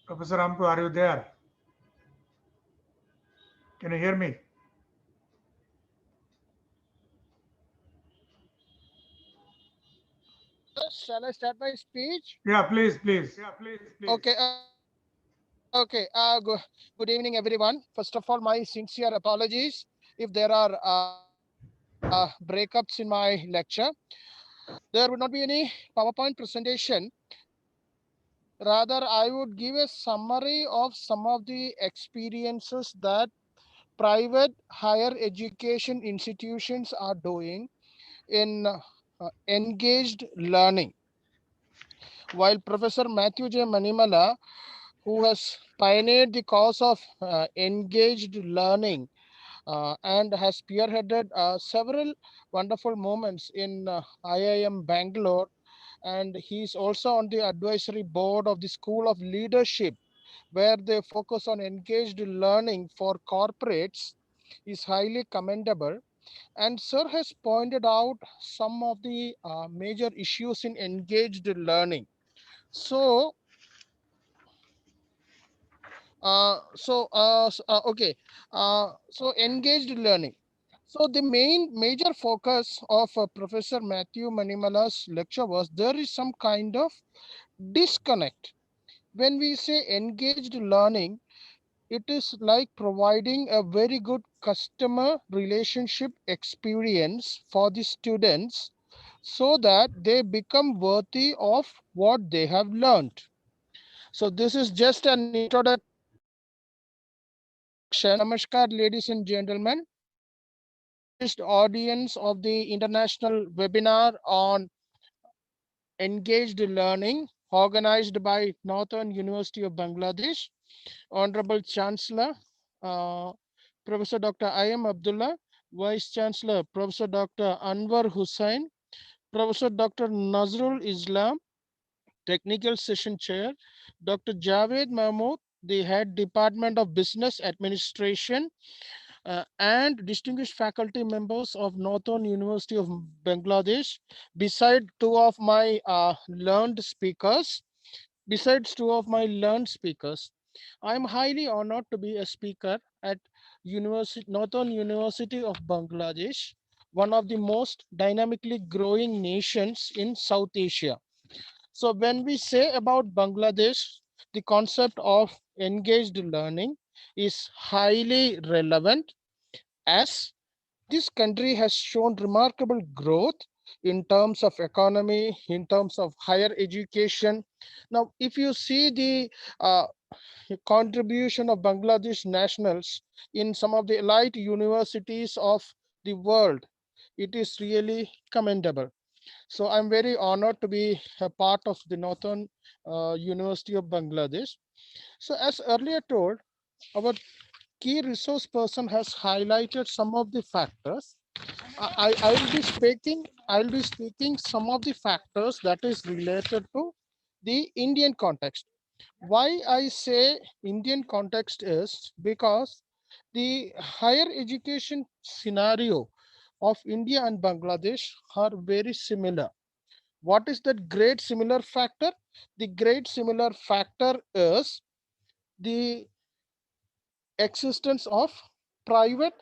Professor Rampu, are you there? Can you hear me? Shall I start my speech? Yeah, please, please. Okay. Okay. Good evening, everyone. First of all, my sincere apologies if there are breakups in my lecture. There would not be any PowerPoint presentation. Rather, I would give a summary of some of the experiences that private higher education institutions are doing in engaged learning. While Professor Matthew J. Manimala, who has pioneered the cause of engaged learning and has spearheaded several wonderful moments in IIM Bangalore, and he's also on the advisory board of the School of Leadership, where they focus on engaged learning for corporates, is highly commendable. And Sir has pointed out some of the major issues in engaged learning. So, okay. So engaged learning. So the major focus of Professor Matthew Manimala's lecture was there is some kind of disconnect. When we say engaged learning, it is like providing a very good customer relationship experience for the students so that they become worthy of what they have learned. So this is just an introduction. Namaskar, ladies and gentlemen, distinguished audience of the international webinar on engaged learning organized by Northern University of Bangladesh, Honorable Chancellor, uh, Professor Dr. I.M. Abdullah, Vice Chancellor, Professor Dr. Anwar Hussain, Professor Dr. Nazrul Islam, Technical Session Chair, Dr. Javed Mahmood, the Head Department of Business Administration, and distinguished faculty members of Northern University of Bangladesh, beside two of my learned speakers. Besides two of my learned speakers, I am highly honored to be a speaker at Northern University of Bangladesh, one of the most dynamically growing nations in South Asia. So when we say about Bangladesh, the concept of engaged learning is highly relevant, as this country has shown remarkable growth in terms of economy, in terms of higher education. Now, if you see the contribution of Bangladesh nationals in some of the elite universities of the world, it is really commendable. So I'm very honored to be a part of the Northern University of Bangladesh. So as earlier told, our key resource person has highlighted some of the factors. I'll be speaking some of the factors that is related to the Indian context. Why I say Indian context is because the higher education scenario of India and Bangladesh are very similar. What is that great similar factor? The great similar factor is the existence of private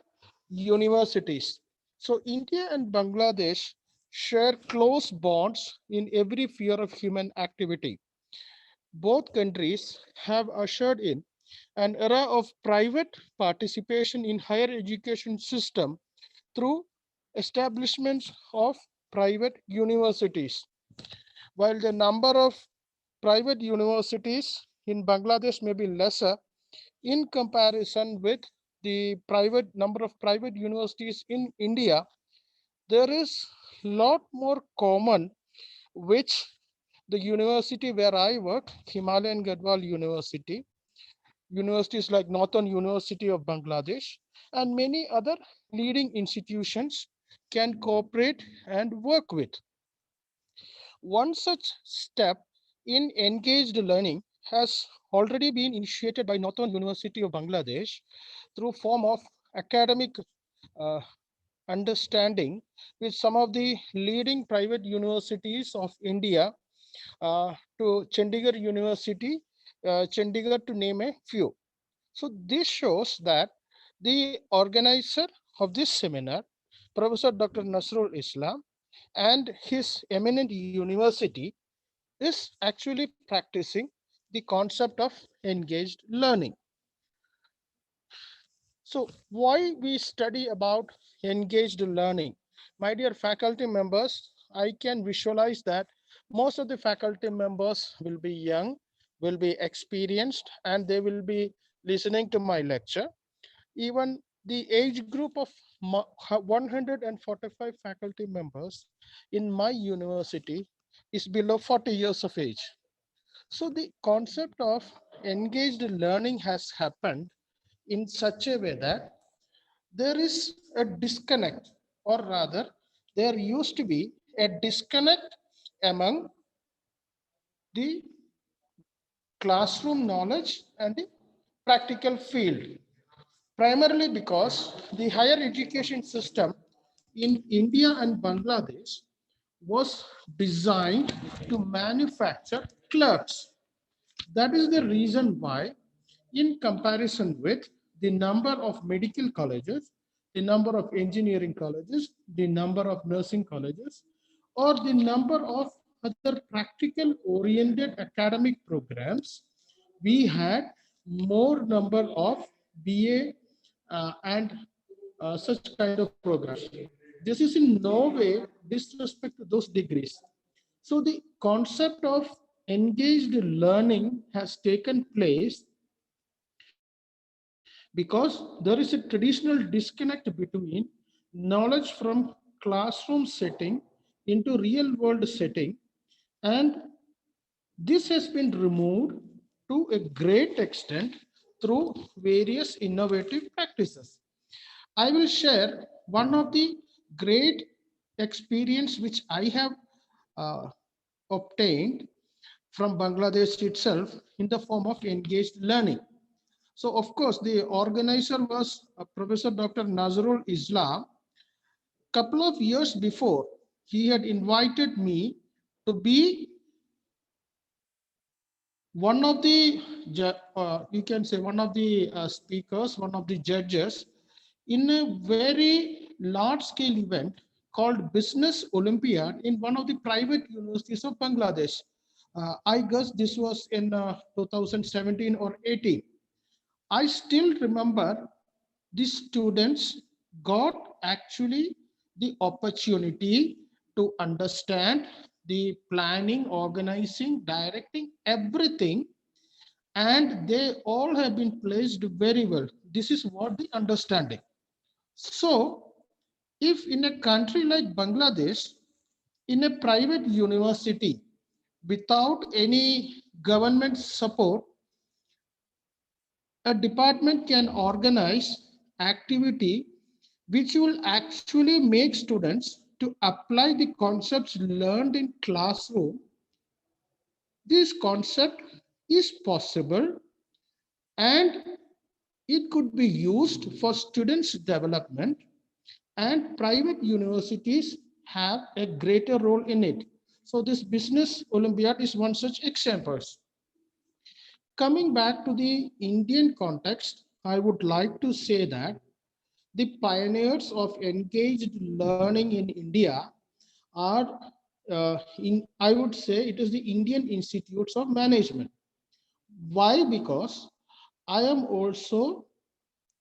universities. So India and Bangladesh share close bonds in every sphere of human activity. Both countries have ushered in an era of private participation in higher education system through establishments of private universities. While the number of private universities in Bangladesh may be lesser in comparison with the private number of private universities in India, there is a lot more common, which the university where I work, Himalayan Gadwal University, universities like Northern University of Bangladesh, and many other leading institutions can cooperate and work with. One such step in engaged learning has already been initiated by Northern University of Bangladesh through form of academic uh, understanding with some of the leading private universities of India to Chandigarh University, Chandigarh to name a few. So this shows that the organizer of this seminar, Professor Dr. Nasrul Islam, and his eminent university is actually practicing the concept of engaged learning. So why we study about engaged learning? My dear faculty members, I can visualize that most of the faculty members will be young, will be experienced, and they will be listening to my lecture. Even the age group of 145 faculty members in my university is below 40 years of age. So the concept of engaged learning has happened in such a way that there is a disconnect, or rather, there used to be a disconnect among the classroom knowledge and the practical field, primarily because the higher education system in India and Bangladesh was designed to manufacture clerks. That is the reason why, in comparison with the number of medical colleges, the number of engineering colleges, the number of nursing colleges, or the number of other practical oriented academic programs, we had more number of BA and such kind of programs. This is in no way disrespect to those degrees. So the concept of engaged learning has taken place because there is a traditional disconnect between knowledge from classroom setting into real world setting, and this has been removed to a great extent through various innovative practices. I will share one of the great experience which I have uh, obtained from Bangladesh itself in the form of engaged learning. So of course, the organizer was Professor Dr. Nazrul Islam. Couple of years before, he had invited me to be one of the, you can say one of the speakers, one of the judges in a very large scale event called Business Olympiad in one of the private universities of Bangladesh. I guess this was in 2017 or 18. I still remember the students got actually the opportunity to understand the planning, organizing, directing, everything, and they all have been placed very well. This is what the understanding. So, if in a country like Bangladesh, in a private university, without any government support, a department can organize activity which will actually make students to apply the concepts learned in classroom. This concept is possible and it could be used for students development, and private universities have a greater role in it. So this business Olympiad is one such example. Coming back to the Indian context, I would like to say that the pioneers of engaged learning in India are, I would say, it is the Indian Institutes of Management. Why? Because I am also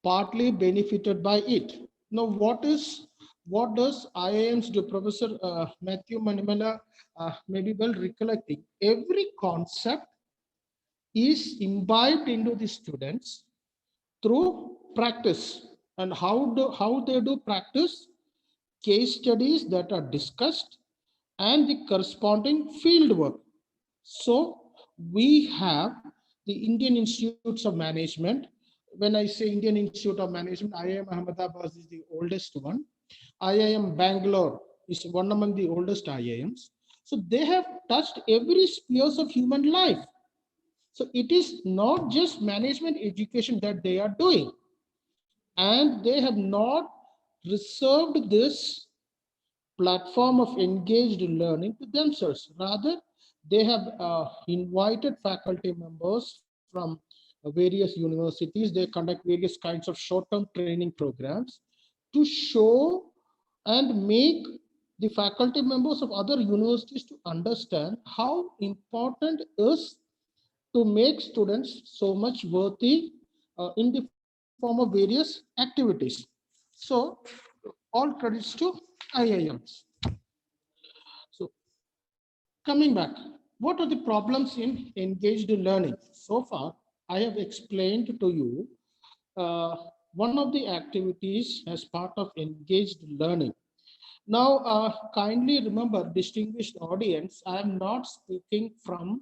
partly benefited by it. Now, what does IIMs do? Professor Matthew Manimala may be well recollecting. Every concept is imbibed into the students through practice. And how they do practice? Case studies that are discussed and the corresponding field work. So we have the Indian Institutes of Management. When I say Indian Institute of Management, IIM Ahmedabad is the oldest one. IIM Bangalore is one among the oldest IIMs. So they have touched every spheres of human life. So it is not just management education that they are doing. And they have not reserved this platform of engaged learning to themselves. Rather, they have invited faculty members from various universities. They conduct various kinds of short-term training programs to show and make the faculty members of other universities to understand how important is to make students so much worthy in the form of various activities. So all credits to IIMs. So coming back, what are the problems in engaged learning? So far, I have explained to you one of the activities as part of engaged learning. Now, kindly remember, distinguished audience, I am not speaking from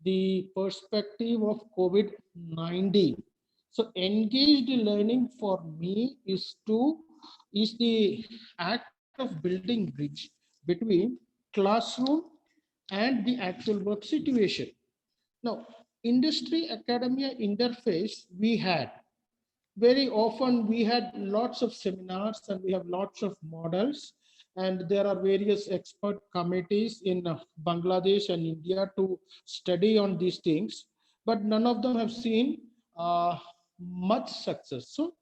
the perspective of COVID-19. So engaged learning for me is the act of building bridge between classroom and the actual work situation. Now, industry academia interface we had very often we had lots of seminars and we have lots of models, and there are various expert committees in Bangladesh and India to study on these things, but none of them have seen much success. So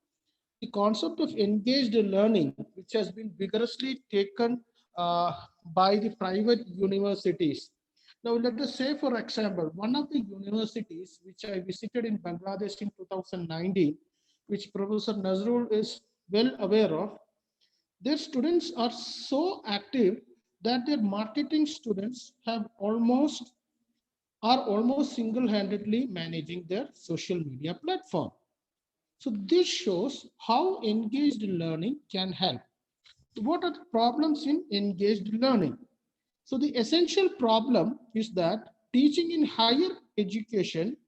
the concept of engaged learning, which has been vigorously taken uh, by the private universities. Now, let us say, for example, one of the universities which I visited in Bangladesh in 2019, which Professor Nazrul is well aware of, their students are so active that their marketing students are almost single-handedly managing their social media platform. So this shows how engaged learning can help. What are the problems in engaged learning? So the essential problem is that teaching in higher education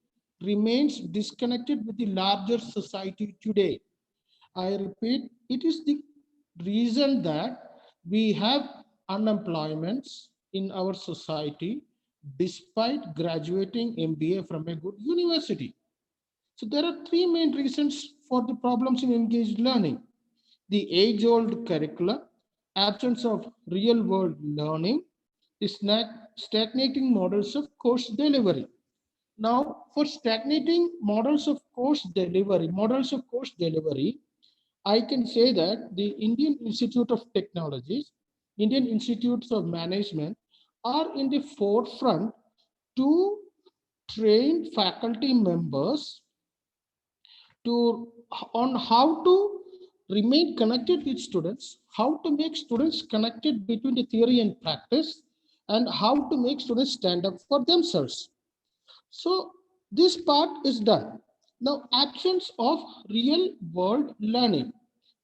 remains disconnected with the larger society today. I repeat, it is the reason that we have unemployments in our society despite graduating MBA from a good university. So there are three main reasons for the problems in engaged learning: the age-old curricula, absence of real-world learning, the stagnating models of course delivery. Now, for stagnating models of course delivery, I can say that the Indian Institute of Technologies, Indian Institutes of Management are in the forefront to train faculty members to on how to remain connected with students, how to make students connected between the theory and practice, and how to make students stand up for themselves. So this part is done. Now, absence of real world learning.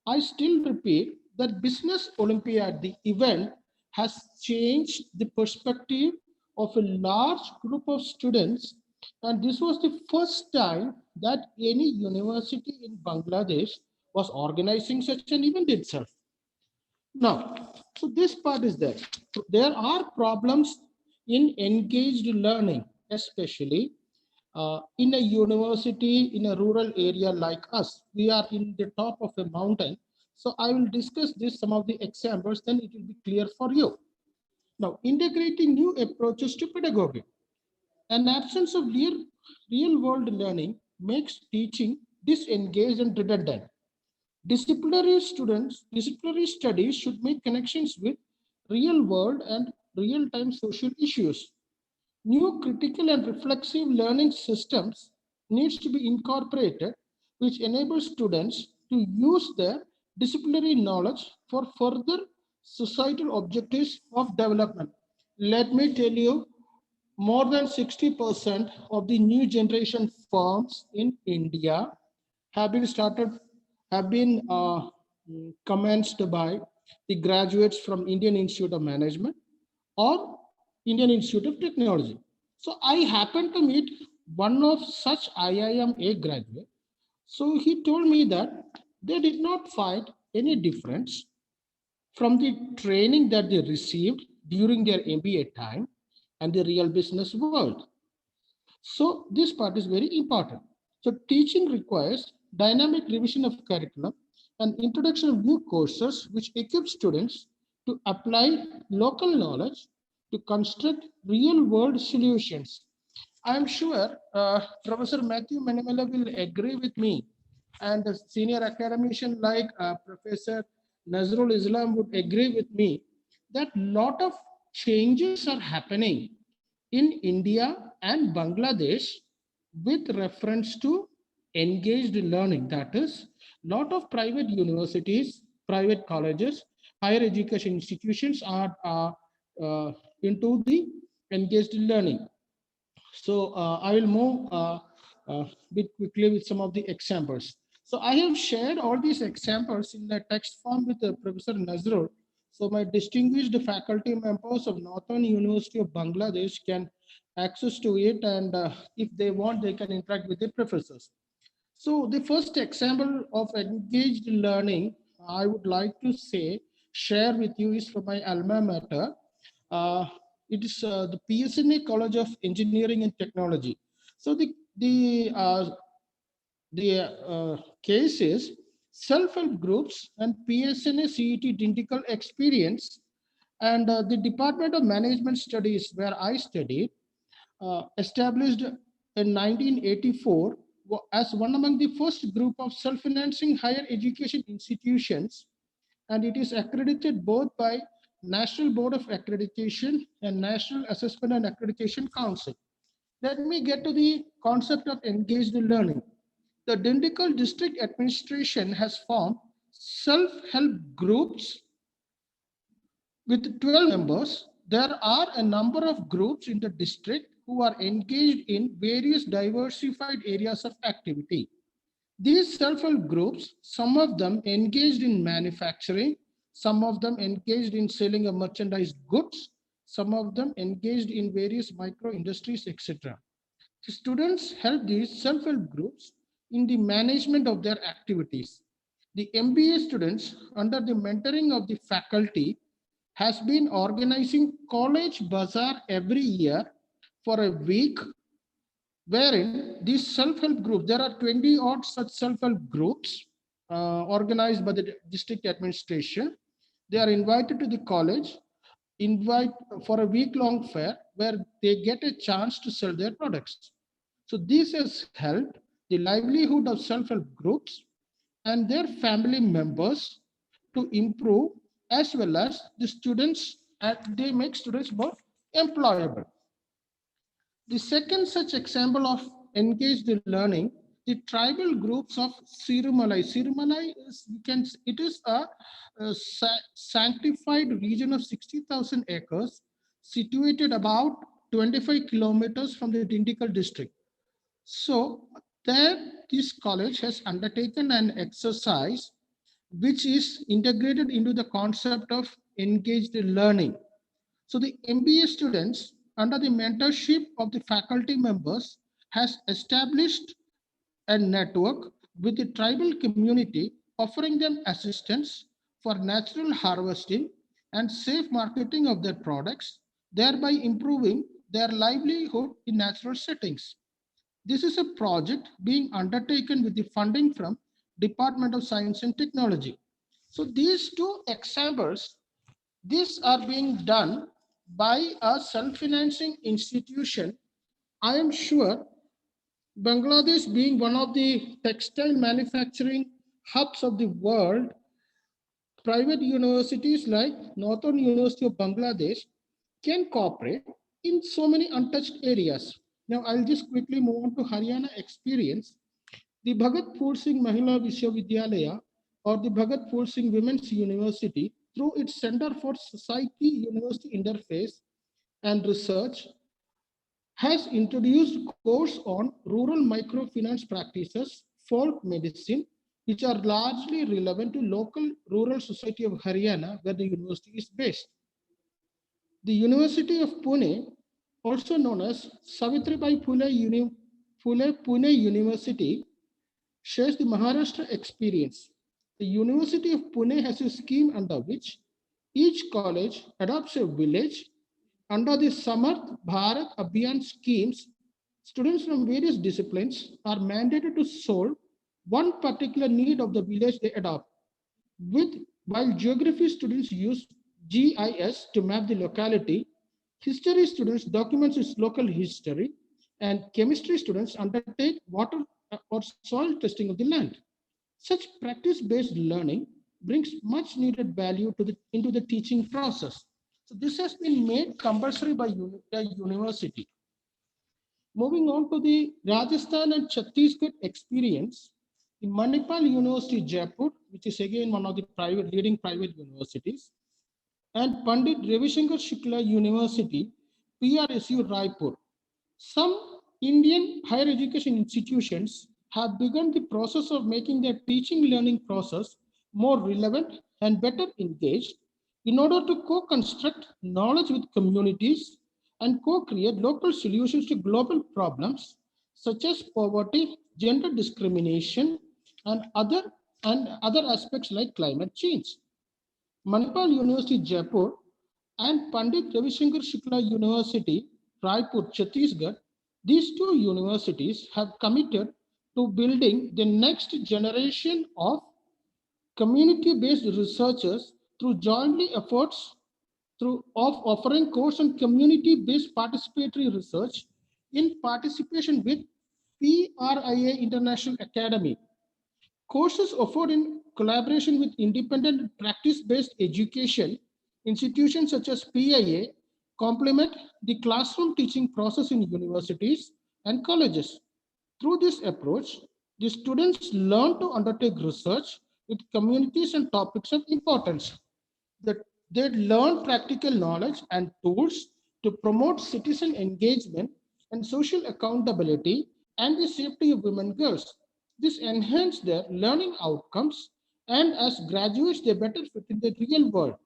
I still repeat that Business Olympiad, the event, has changed the perspective of a large group of students. And this was the first time that any university in Bangladesh was organizing such an event itself. Now, so this part is there. There are problems in engaged learning, especially in a university in a rural area like us. We are in the top of a mountain. So I will discuss this, some of the examples, then it will be clear for you. Now, integrating new approaches to pedagogy. An absence of real world learning makes teaching disengaged and redundant. Disciplinary studies should make connections with real world and real-time social issues. New critical and reflexive learning systems needs to be incorporated, which enables students to use their disciplinary knowledge for further societal objectives of development. Let me tell you, more than 60% of the new generation firms in India have been started, have been commenced by the graduates from Indian Institute of Management or Indian Institute of Technology. So I happened to meet one of such IIMA graduate. So he told me that they did not find any difference from the training that they received during their MBA time and the real business world. So this part is very important. So teaching requires dynamic revision of curriculum and introduction of new courses which equip students to apply local knowledge to construct real world solutions. I'm sure Professor Matthew Manimala will agree with me, and a senior academician like Professor Nazrul Islam would agree with me that lot of changes are happening in India and Bangladesh with reference to engaged learning. That is, lot of private universities, private colleges, higher education institutions are into the engaged learning. So I will move bit quickly with some of the examples. So I have shared all these examples in the text form with Professor Nazrul. So my distinguished faculty members of Northern University of Bangladesh can access to it, and if they want, they can interact with the professors. So the first example of engaged learning I would like to say, share with you is from my alma mater. Uh, it is the PSNA College of Engineering and Technology. So the case is self-help groups and PSNA CET identical experience, and the Department of Management Studies where I studied established in 1984 as one among the first group of self-financing higher education institutions, and it is accredited both by National Board of Accreditation and National Assessment and Accreditation Council. Let me get to the concept of engaged learning. The Dindigul District Administration has formed self-help groups with 12 members. There are a number of groups in the district who are engaged in various diversified areas of activity. These self-help groups, some of them engaged in manufacturing, some of them engaged in selling of merchandise goods, some of them engaged in various micro industries, etc. The students help these self-help groups in the management of their activities. The MBA students, under the mentoring of the faculty, has been organizing college bazaar every year for a week, wherein these self-help groups, there are 20 odd such self-help groups organized by the district administration. They are invited to the college, invite for a week-long fair where they get a chance to sell their products. So this has helped the livelihood of self-help groups and their family members to improve, as well as the students, and they make students more employable. The second such example of engaged learning, the tribal groups of Sirumalai. Sirumalai is, it is a sanctified region of 60,000 acres situated about 25 kilometers from the Dindigul district. So there, this college has undertaken an exercise which is integrated into the concept of engaged learning. So the MBA students, under the mentorship of the faculty members, has established a network with the tribal community, offering them assistance for natural harvesting and safe marketing of their products, thereby improving their livelihood in natural settings. This is a project being undertaken with the funding from Department of Science and Technology. So these two examples, these are being done by a self-financing institution. I am sure Bangladesh, being one of the textile manufacturing hubs of the world, private universities like Northern University of Bangladesh can cooperate in so many untouched areas. Now, I'll just quickly move on to Haryana experience. The Bhagat Phool Singh Mahila Vishwavidyalaya, or the Bhagat Phool Singh Women's University, through its Center for Society University Interface and Research, has introduced course on rural microfinance practices, folk medicine, which are largely relevant to local rural society of Haryana, where the university is based. The University of Pune, also known as Savitribai Phule Pune University, shares the Maharashtra experience. The University of Pune has a scheme under which Each college adopts a village. Under the Samarth Bharat Abhiyan schemes, students from various disciplines are mandated to solve one particular need of the village they adopt. With while geography students use GIS to map the locality, history students documents its local history, and chemistry students undertake water or soil testing of the land. Such practice-based learning brings much needed value into the teaching process. So this has been made compulsory by the university. Moving on to the Rajasthan and Chhattisgarh experience, in Manipal University, Jaipur, which is again one of the leading private universities, and Pandit Ravishankar Shukla University, PRSU Raipur. Some Indian higher education institutions have begun the process of making their teaching learning process more relevant and better engaged in order to co-construct knowledge with communities and co-create local solutions to global problems such as poverty, gender discrimination, and other aspects like climate change. Manipal University, Jaipur, and Pandit Ravishankar Shukla University, Raipur, Chhattisgarh, these two universities have committed to building the next generation of community-based researchers through jointly efforts of offering course on community-based participatory research in participation with PRIA International Academy. Courses offered in collaboration with independent practice-based education institutions such as PIA complement the classroom teaching process in universities and colleges. Through this approach, the students learn to undertake research with communities and topics of importance. That they learn practical knowledge and tools to promote citizen engagement and social accountability and the safety of women and girls. This enhances their learning outcomes, and as graduates, they better fit in the real world.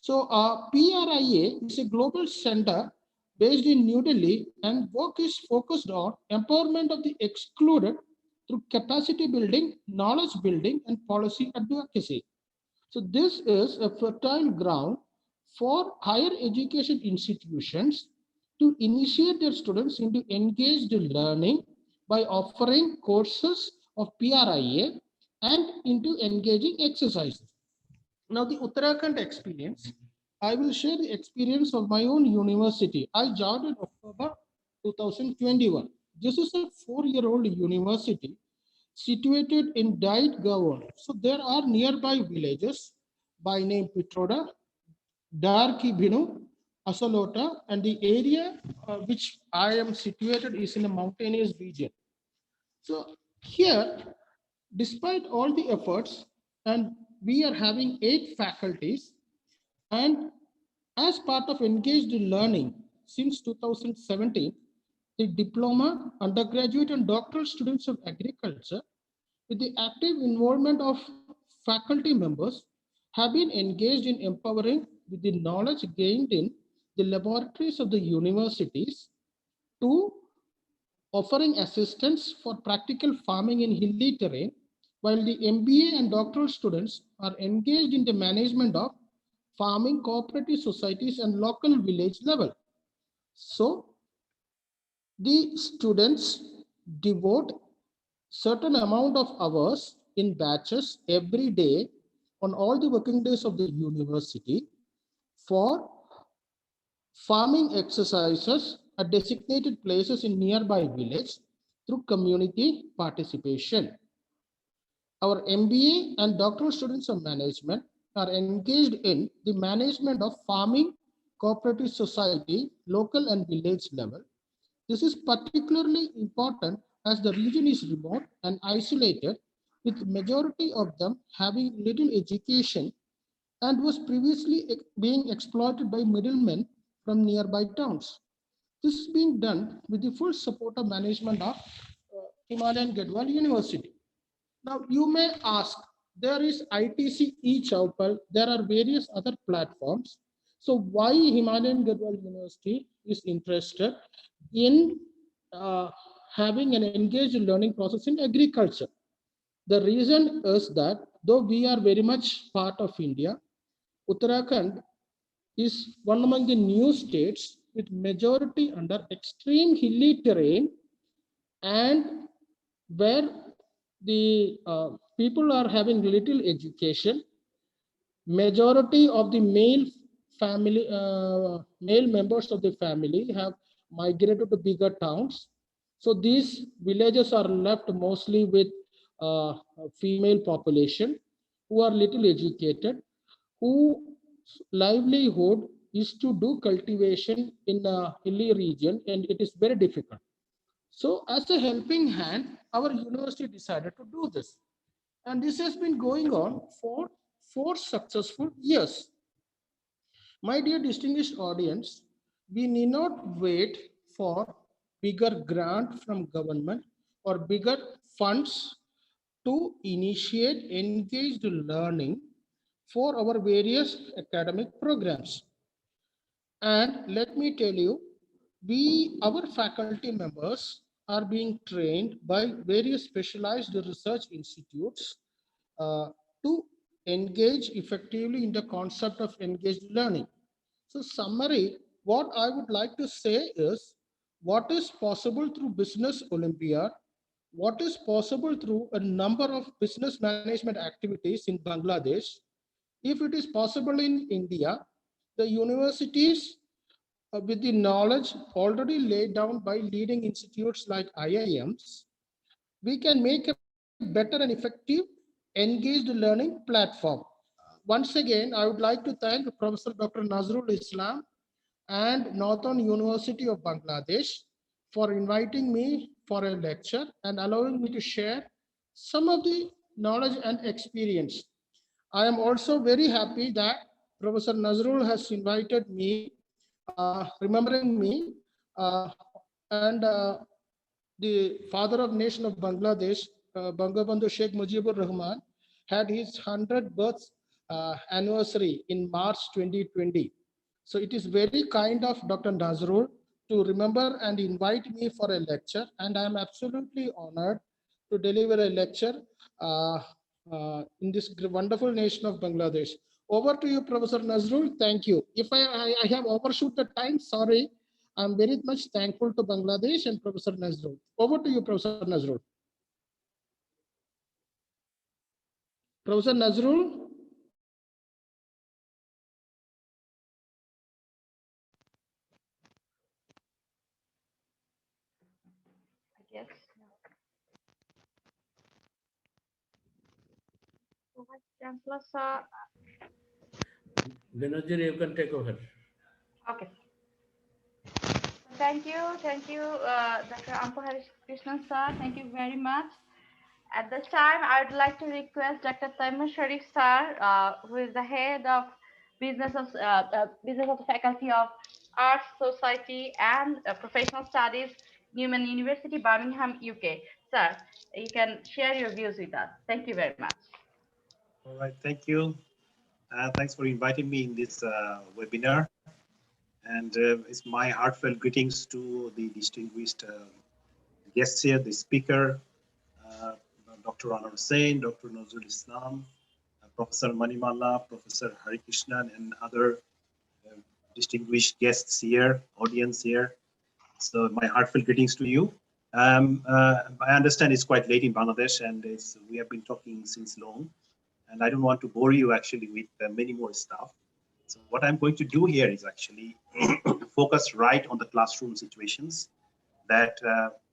So PRIA is a global center based in New Delhi, and work is focused on empowerment of the excluded through capacity building, knowledge building, and policy advocacy. So this is a fertile ground for higher education institutions to initiate their students into engaged learning by offering courses of PRIA and into engaging exercises. Now the Uttarakhand experience, I will share the experience of my own university. I joined in October 2021. This is a 4-year-old university situated in Dait Gawon. So there are nearby villages by name Pitroda, Darki Binu, Asalota, and the area which I am situated is in a mountainous region. So here, despite all the efforts, and we are having 8 faculties, and as part of engaged learning since 2017, the diploma, undergraduate, and doctoral students of agriculture, with the active involvement of faculty members, have been engaged in empowering with the knowledge gained in the laboratories of the universities to offering assistance for practical farming in hilly terrain, while the MBA and doctoral students are engaged in the management of farming cooperative societies and local village level. So the students devote certain amount of hours in batches every day on all the working days of the university for farming exercises at designated places in nearby village through community participation. Our MBA and doctoral students of management are engaged in the management of farming, cooperative society, local and village level. This is particularly important as the region is remote and isolated, with majority of them having little education and was previously being exploited by middlemen from nearby towns. This is being done with the full support of management of Himalayan Gadwal University. Now you may ask, there is ITC e-Chaupal, there are various other platforms. So why Himalayan Gadwal University is interested in having an engaged learning process in agriculture? The reason is that though we are very much part of India, Uttarakhand is one among the new states with majority under extreme hilly terrain and where the people are having little education. Majority of the male members of the family have migrated to bigger towns. So these villages are left mostly with female population who are little educated, whose livelihood is to do cultivation in a hilly region, and it is very difficult. So as a helping hand, our university decided to do this. And this has been going on for 4 successful years. My dear distinguished audience, we need not wait for bigger grant from government or bigger funds to initiate engaged learning for our various academic programs. And let me tell you, our faculty members are being trained by various specialized research institutes uh, to engage effectively in the concept of engaged learning. So summary, what I would like to say is what is possible through Business Olympiad, what is possible through a number of business management activities in Bangladesh, if it is possible in India, the universities with the knowledge already laid down by leading institutes like IIMs, we can make a better and effective engaged learning platform. Once again, I would like to thank Professor Dr. Nazrul Islam and Northern University of Bangladesh for inviting me for a lecture and allowing me to share some of the knowledge and experience. I am also very happy that Professor Nazrul has invited me, remembering me, and the father of nation of Bangladesh, Bangabandhu Sheikh Mujibur Rahman, had his 100th birth anniversary in March 2020. So it is very kind of Dr. Nazrul to remember and invite me for a lecture, and I am absolutely honored to deliver a lecture in this wonderful nation of Bangladesh. Over to you, Professor Nazrul. Thank you. If I have overshoot the time, sorry. I'm very much thankful to Bangladesh and Professor Nazrul. Over to you, Professor Nazrul. Professor Nazrul. I guess. So, Vice Chancellor, sir. Vinodji, you can take over. Okay. Thank you, Dr. Ampo Krishnan, sir. Thank you very much. At this time, I would like to request Dr. Taimur Sharif, sir, who is the head of business of the Faculty of Arts, Society, and Professional Studies, Newman University, Birmingham, UK. Sir, you can share your views with us. Thank you very much. All right, thank you. Thanks for inviting me in this webinar. And it's my heartfelt greetings to the distinguished guests here, the speaker, uh, Dr. Anwar Hussain, Dr. Nazrul Islam, Professor Manimala, Professor Hari Krishnan, and other distinguished guests here, audience here. So my heartfelt greetings to you. I understand it's quite late in Bangladesh, and we have been talking since long, and I don't want to bore you actually with many more stuff. So what I'm going to do here is actually focus right on the classroom situations that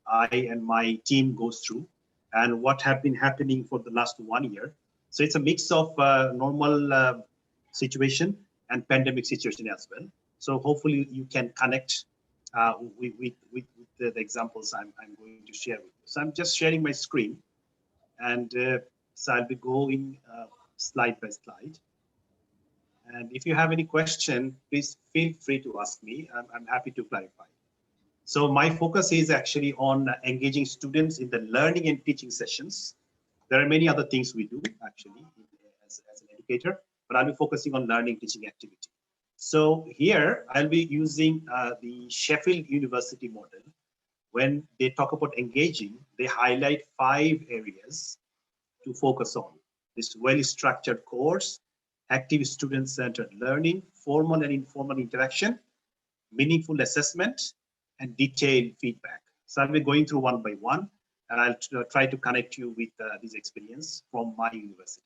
I and my team goes through and what have been happening for the last 1 year. So it's a mix of normal situation and pandemic situation as well. So hopefully you can connect with the examples I'm going to share with you. So I'm just sharing my screen, and so I'll be going slide by slide. And if you have any question, please feel free to ask me. I'm happy to clarify. So my focus is actually on engaging students in the learning and teaching sessions. There are many other things we do actually as an educator, but I'll be focusing on learning teaching activity. So here I'll be using the Sheffield University model. When they talk about engaging, they highlight 5 areas to focus on: this well-structured course, active student-centered learning, formal and informal interaction, meaningful assessment, and detailed feedback. So I'll be going through one by one, and I'll try to connect you with this experience from my university.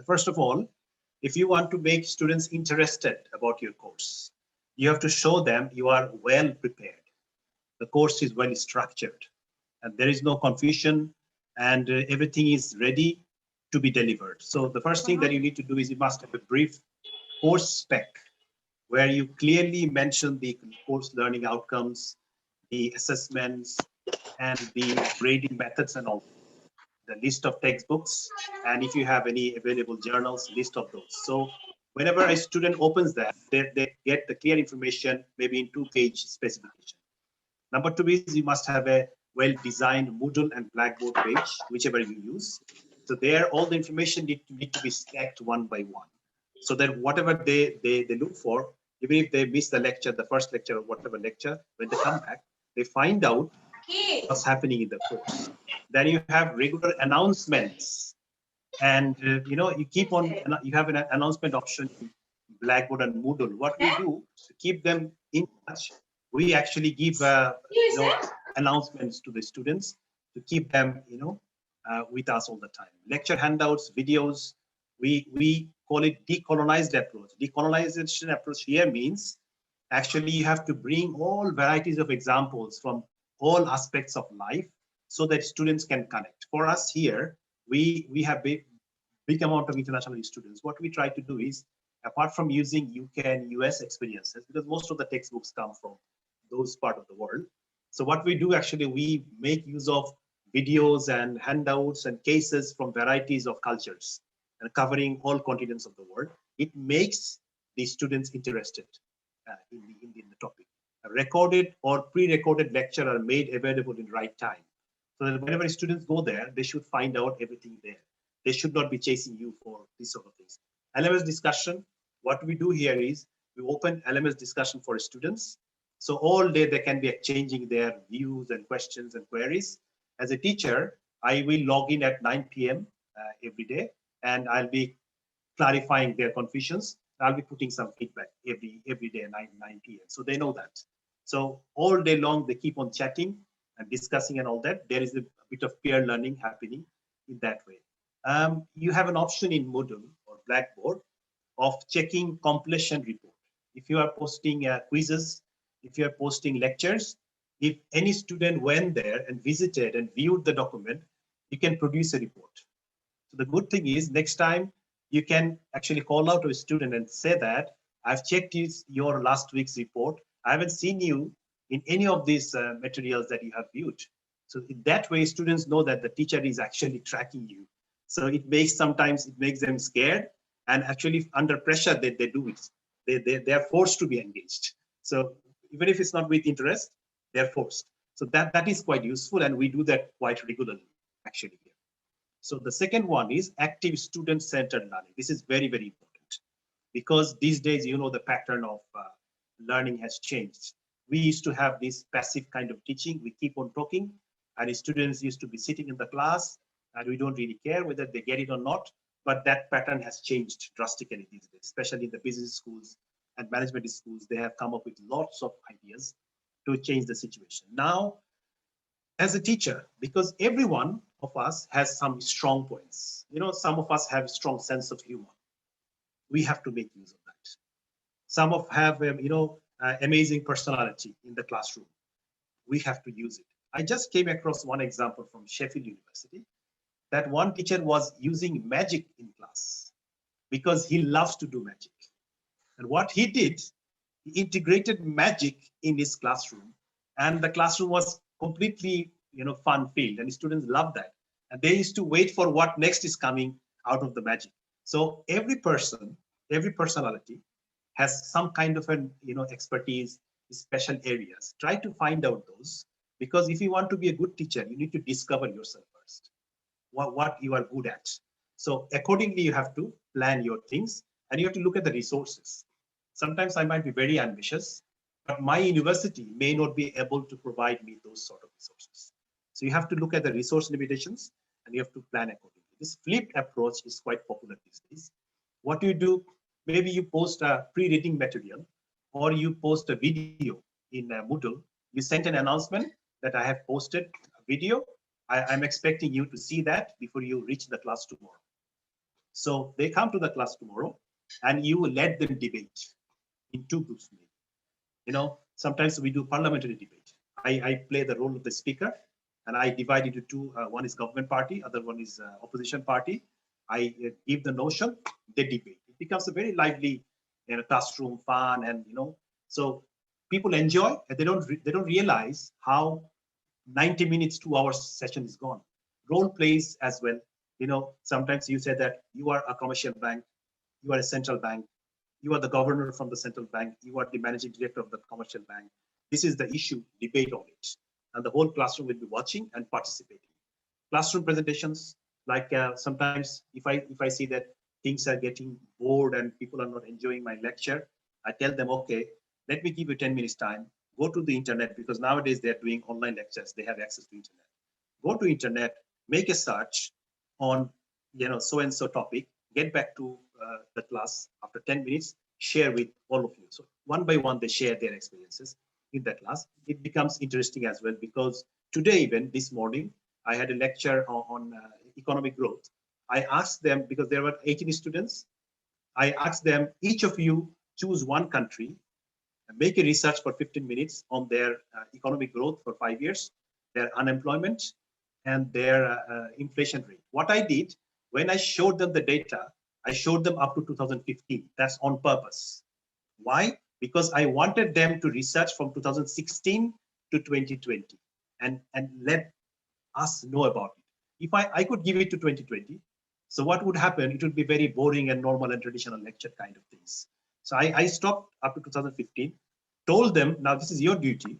First of all, if you want to make students interested about your course, you have to show them you are well prepared. The course is well structured, and there is no confusion, and everything is ready to be delivered. So the first thing that you need to do is you must have a brief course spec where you clearly mention the course learning outcomes, the assessments, and the grading methods and all, the list of textbooks, and if you have any available journals, list of those. So whenever a student opens that, they get the clear information, maybe in 2-page specification. Number 2 is you must have a well-designed Moodle and Blackboard page, whichever you use. So there, all the information need to be stacked one by one, so that whatever they look for, even if they miss the lecture, the first lecture or whatever lecture, when they come back, they find out what's happening in the course. Then you have regular announcements, and you keep on. You have an announcement option in Blackboard and Moodle. What we do to keep them in touch, we actually give announcements to the students to keep them with us all the time. Lecture handouts, videos. We call it decolonized approach. Decolonization approach here means actually you have to bring all varieties of examples from all aspects of life so that students can connect. For us here, we have big amount of international students. What we try to do is, apart from using UK and US experiences, because most of the textbooks come from those part of the world. So what we do actually, we make use of videos and handouts and cases from varieties of cultures and covering all continents of the world. It makes the students interested in the topic. A recorded or pre-recorded lecture are made available in right time. So that whenever students go there, they should find out everything there. They should not be chasing you for these sort of things. LMS discussion, what we do here is we open LMS discussion for students. So all day they can be exchanging their views and questions and queries. As a teacher, I will log in at 9 p.m. Every day, and I'll be clarifying their confusions. I'll be putting some feedback every day at 9 p.m. So they know that. So all day long, they keep on chatting and discussing and all that. There is a bit of peer learning happening in that way. You have an option in Moodle or Blackboard of checking completion report. If you are posting quizzes, if you are posting lectures, if any student went there and visited and viewed the document, you can produce a report. So the good thing is next time you can actually call out to a student and say that I've checked your last week's report. I haven't seen you in any of these materials that you have viewed. So in that way, students know that the teacher is actually tracking you. So sometimes it makes them scared, and actually under pressure they do it. They are forced to be engaged. So even if it's not with interest, they're forced. So that is quite useful, and we do that quite regularly actually here. So the second one is active student-centered learning. This is very, very important because these days, the pattern of learning has changed. We used to have this passive kind of teaching. We keep on talking, and students used to be sitting in the class, and we don't really care whether they get it or not. But that pattern has changed drastically these days, especially in the business schools and management schools. They have come up with lots of ideas to change the situation. Now, as a teacher, because every one of us has some strong points. Some of us have a strong sense of humor. We have to make use of that. Some have, amazing personality in the classroom. We have to use it. I just came across one example from Sheffield University that one teacher was using magic in class because he loves to do magic. And what he did, he integrated magic in his classroom, and the classroom was completely, fun-filled, and students loved that. And they used to wait for what next is coming out of the magic. So every person, every personality has some kind of an, expertise, special areas. Try to find out those, because if you want to be a good teacher, you need to discover yourself first, what you are good at. So accordingly, you have to plan your things, and you have to look at the resources. Sometimes I might be very ambitious, but my university may not be able to provide me those sort of resources. So you have to look at the resource limitations, and you have to plan accordingly. This flipped approach is quite popular these days. What you do, maybe you post a pre-reading material or you post a video in Moodle. You sent an announcement that I have posted a video. I'm expecting you to see that before you reach the class tomorrow. So they come to the class tomorrow and you let them debate in two groups. Sometimes we do parliamentary debate. I play the role of the speaker and I divide into two. One is government party, other one is opposition party. I give the notion, they debate. It becomes a very lively classroom, fun, and so people enjoy and they don't realize how 90 minutes, 2 hours session is gone. Role plays as well. Sometimes you say that you are a commercial bank, you are a central bank, you are the governor from the central bank, you are the managing director of the commercial bank. This is the issue, debate on it. And the whole classroom will be watching and participating. Classroom presentations, like sometimes if I see that things are getting bored and people are not enjoying my lecture, I tell them, okay, let me give you 10 minutes time, go to the internet, because nowadays they're doing online lectures, they have access to internet. Go to internet, make a search on so-and-so topic, get back to the class after 10 minutes, share with all of you. So one by one, they share their experiences in the class. It becomes interesting as well, because today, even this morning, I had a lecture on economic growth. I asked them, because there were 18 students, I asked them, each of you choose one country, make a research for 15 minutes on their economic growth for 5 years, their unemployment, and their inflation rate. What I did, when I showed them the data, I showed them up to 2015. That's on purpose. Why? Because I wanted them to research from 2016 to 2020 and let us know about it. If I could give it to 2020, so what would happen? It would be very boring and normal and traditional lecture kind of things. So I stopped up to 2015, told them, now this is your duty,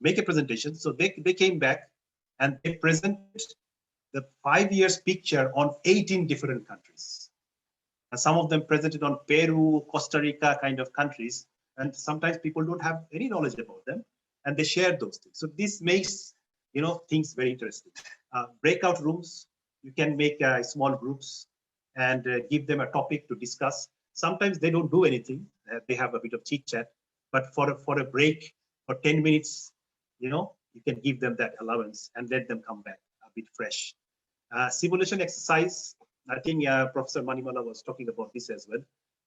make a presentation. So they came back and they presented the 5 years picture on 18 different countries. And some of them presented on Peru, Costa Rica kind of countries. And sometimes people don't have any knowledge about them and they share those things. So this makes things very interesting. Breakout rooms, you can make small groups and give them a topic to discuss. Sometimes they don't do anything. They have a bit of chit chat, but for a break for 10 minutes, you can give them that allowance and let them come back a bit fresh. Simulation exercise, I think Professor Manimala was talking about this as well,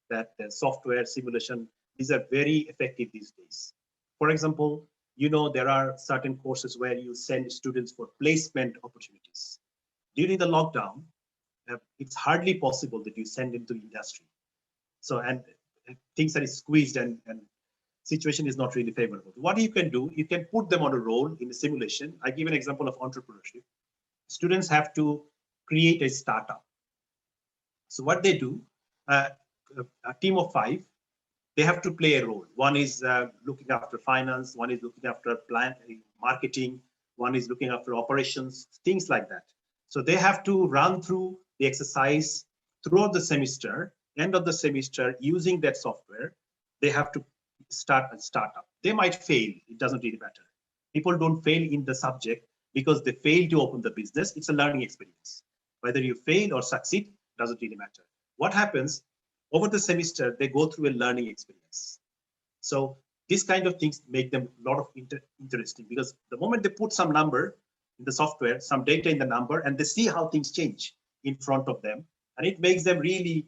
that software simulation, these are very effective these days. For example, there are certain courses where you send students for placement opportunities. During the lockdown, it's hardly possible that you send them to industry. So, and things are squeezed and situation is not really favorable. What you can do, you can put them on a role in a simulation. I give an example of entrepreneurship. Students have to create a startup. So what they do, a team of 5, they have to play a role. One is looking after finance, one is looking after marketing, one is looking after operations, things like that. So they have to run through the exercise throughout the semester, end of the semester, using that software. They have to start a startup. They might fail, it doesn't really matter. People don't fail in the subject because they fail to open the business. It's a learning experience. Whether you fail or succeed, doesn't really matter. What happens? Over the semester, they go through a learning experience. So these kind of things make them a lot of interesting, because the moment they put some number in the software, some data in the number, and they see how things change in front of them, and it makes them really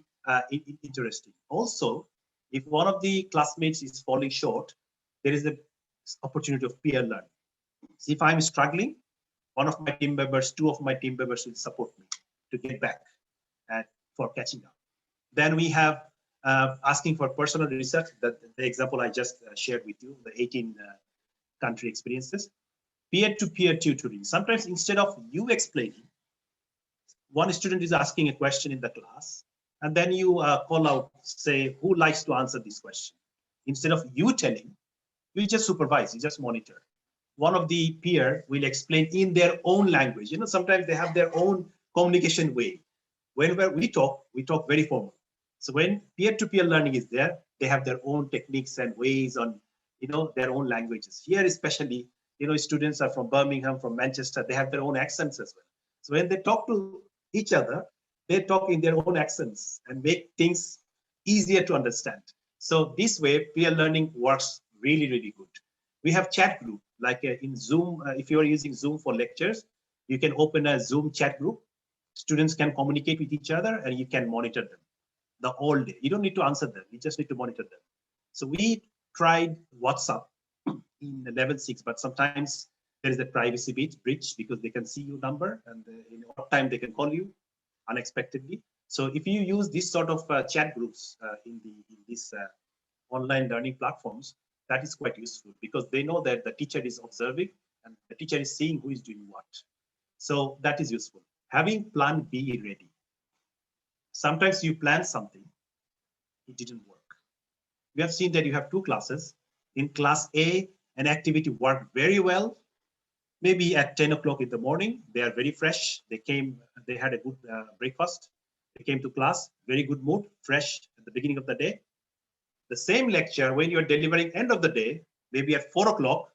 interesting. Also, if one of the classmates is falling short, there is the opportunity of peer learning. So if I'm struggling, one of my team members, 2 of my team members will support me to get back for catching up. Then we have asking for personal research, the example I just shared with you, the 18 country experiences. Peer-to-peer tutoring. Sometimes instead of you explaining, one student is asking a question in the class, and then you call out, say, who likes to answer this question? Instead of you telling, you just supervise, you just monitor. One of the peer will explain in their own language. Sometimes they have their own communication way. Whenever we talk very formal. So when peer-to-peer learning is there, they have their own techniques and ways on, their own languages. Here, especially, students are from Birmingham, from Manchester, they have their own accents as well. So when they talk to each other, they talk in their own accents and make things easier to understand. So this way, peer learning works really, really good. We have chat group, like in Zoom. If you are using Zoom for lectures, you can open a Zoom chat group. Students can communicate with each other and you can monitor them the whole day. You don't need to answer them. You just need to monitor them. So we tried WhatsApp in level 6, but sometimes there is a privacy breach because they can see your number and in what time they can call you unexpectedly. So if you use this sort of chat groups in these online learning platforms, that is quite useful because they know that the teacher is observing and the teacher is seeing who is doing what. So that is useful. Having plan B ready. Sometimes you plan something, it didn't work. We have seen that you have two classes. In class A, an activity worked very well. Maybe at 10 o'clock in the morning, they are very fresh. They came, they had a good breakfast. They came to class, very good mood, fresh at the beginning of the day. The same lecture, when you're delivering end of the day, maybe at 4 o'clock,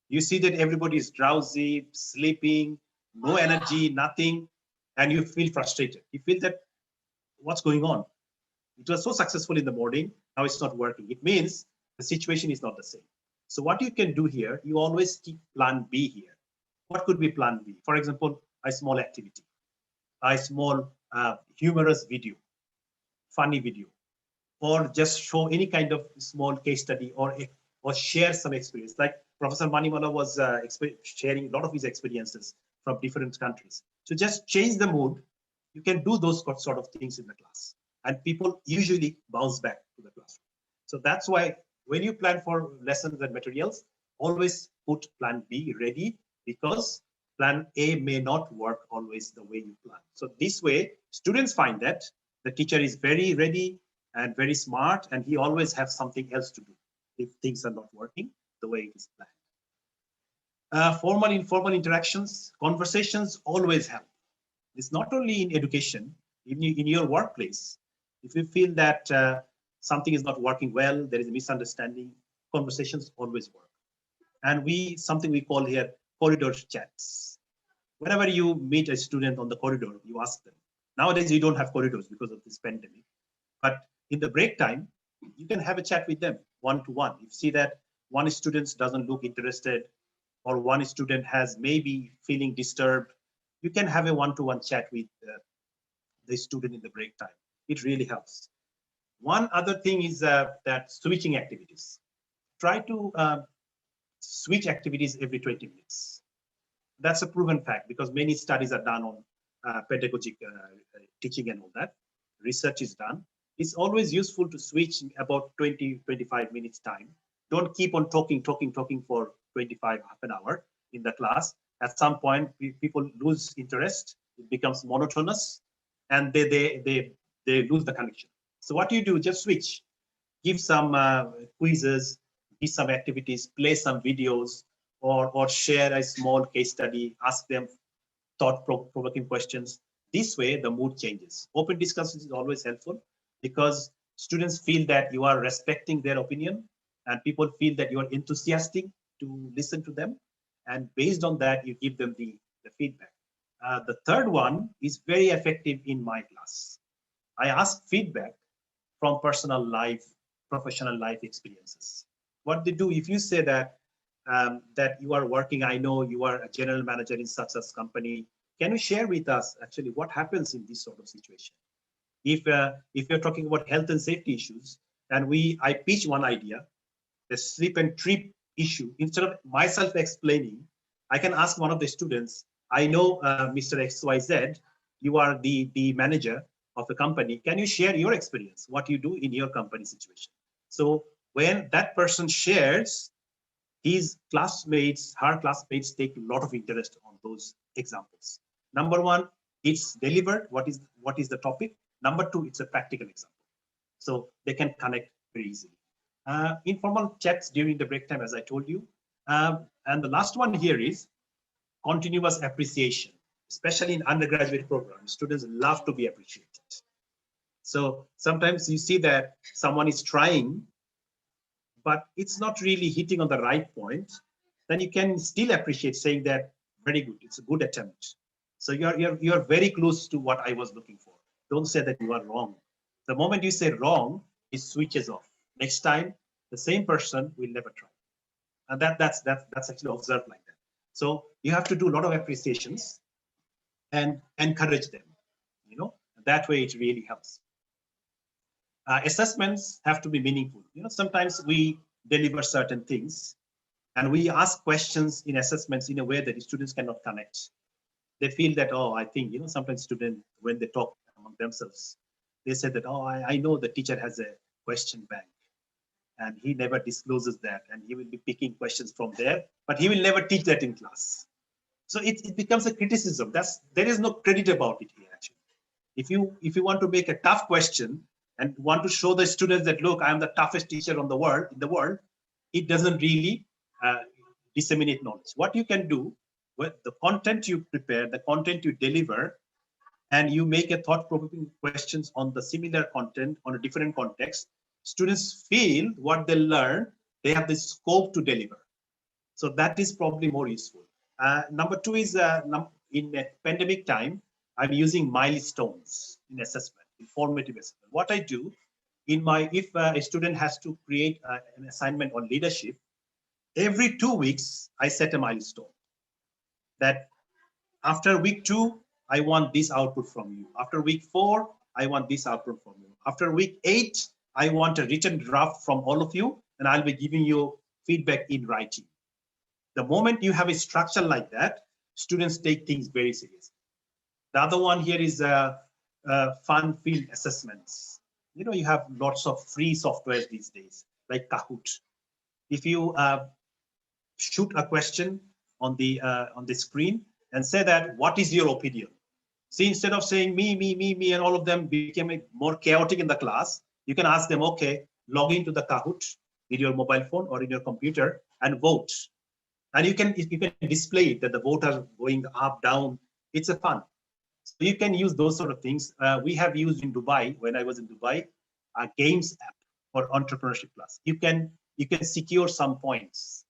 you see that everybody is drowsy, sleeping, no energy, nothing, and you feel frustrated. You feel that, what's going on? It was so successful in the morning, now it's not working. It means the situation is not the same. So what you can do here, you always keep plan B here. What could be plan B? For example, a small activity, a small humorous video, funny video, or just show any kind of small case study or share some experience. Like Professor Manimala was sharing a lot of his experiences from different countries. So just change the mood. You can do those sort of things in the class. And people usually bounce back to the classroom. So that's why when you plan for lessons and materials, always put plan B ready because plan A may not work always the way you plan. So this way, students find that the teacher is very ready and very smart, and he always has something else to do if things are not working the way it is planned. Formal, informal interactions, conversations always help. It's not only in education, in your workplace. If you feel that something is not working well, there is a misunderstanding, conversations always work. And something we call here corridor chats. Whenever you meet a student on the corridor, you ask them. Nowadays, you don't have corridors because of this pandemic. But in the break time, you can have a chat with them one-to-one. You see that one student doesn't look interested, or one student has maybe feeling disturbed. You can have a one-to-one chat with the student in the break time. It really helps. One other thing is that switching activities. Try to switch activities every 20 minutes. That's a proven fact because many studies are done on pedagogic teaching and all that. Research is done. It's always useful to switch about 20-25 minutes time. Don't keep on talking for 25, half an hour in the class. At some point, people lose interest. It becomes monotonous, and they lose the connection. So what you do, just switch. Give some quizzes, give some activities, play some videos, or share a small case study, ask them thought-provoking questions. This way, the mood changes. Open discussions is always helpful because students feel that you are respecting their opinion and people feel that you are enthusiastic to listen to them. And based on that, you give them the feedback. The third one is very effective in my class. I ask feedback from personal life, professional life experiences. What they do, if you say that that you are working, I know you are a general manager in such a company, can you share with us actually what happens in this sort of situation? If you're talking about health and safety issues, and I pitch one idea, the slip and trip issue, instead of myself explaining, I can ask one of the students, I know Mr. XYZ, you are the manager of the company. Can you share your experience, what you do in your company situation? So when that person shares, his classmates, her classmates take a lot of interest on those examples. Number one, it's delivered. What is the topic? Number two, it's a practical example. So they can connect very easily. Informal chats during the break time, as I told you. And the last one here is continuous appreciation, especially in undergraduate programs. Students love to be appreciated. So sometimes you see that someone is trying, but it's not really hitting on the right point, then you can still appreciate, saying that, very good, it's a good attempt. So you're very close to what I was looking for. Don't say that you are wrong. The moment you say wrong, he switches off. Next time, the same person will never try. And that's actually observed like that. So you have to do a lot of appreciations and encourage them. You know, that way it really helps. Assessments have to be meaningful. You know, sometimes we deliver certain things and we ask questions in assessments in a way that the students cannot connect. They feel that, oh, I think, you know, sometimes students, when they talk among themselves, they say that, oh, I know the teacher has a question bank and he never discloses that, and he will be picking questions from there, but he will never teach that in class. So it becomes a criticism. There is no credit about it here, actually. If you want to make a tough question and want to show the students that, look, I am the toughest teacher in the world, it doesn't really disseminate knowledge. What you can do with the content you prepare, the content you deliver, and you make a thought-provoking questions on the similar content on a different context, students feel what they learn, they have the scope to deliver. So that is probably more useful. Number two is in a pandemic time, I'm using milestones in assessment, in formative assessment. What I do if a student has to create an assignment on leadership, every 2 weeks, I set a milestone that after week 2, I want this output from you. After week 4, I want this output from you. After week 8, I want a written draft from all of you, and I'll be giving you feedback in writing. The moment you have a structure like that, students take things very seriously. The other one here is fun field assessments. You know, you have lots of free software these days, like Kahoot. If you shoot a question on the screen and say that, what is your opinion? See, instead of saying me, and all of them became more chaotic in the class, you can ask them, okay, log into the Kahoot with your mobile phone or in your computer and vote. And you can display it that the vote are going up, down. It's a fun. So you can use those sort of things. We have used in Dubai, when I was in Dubai, a games app for entrepreneurship class. You can secure some points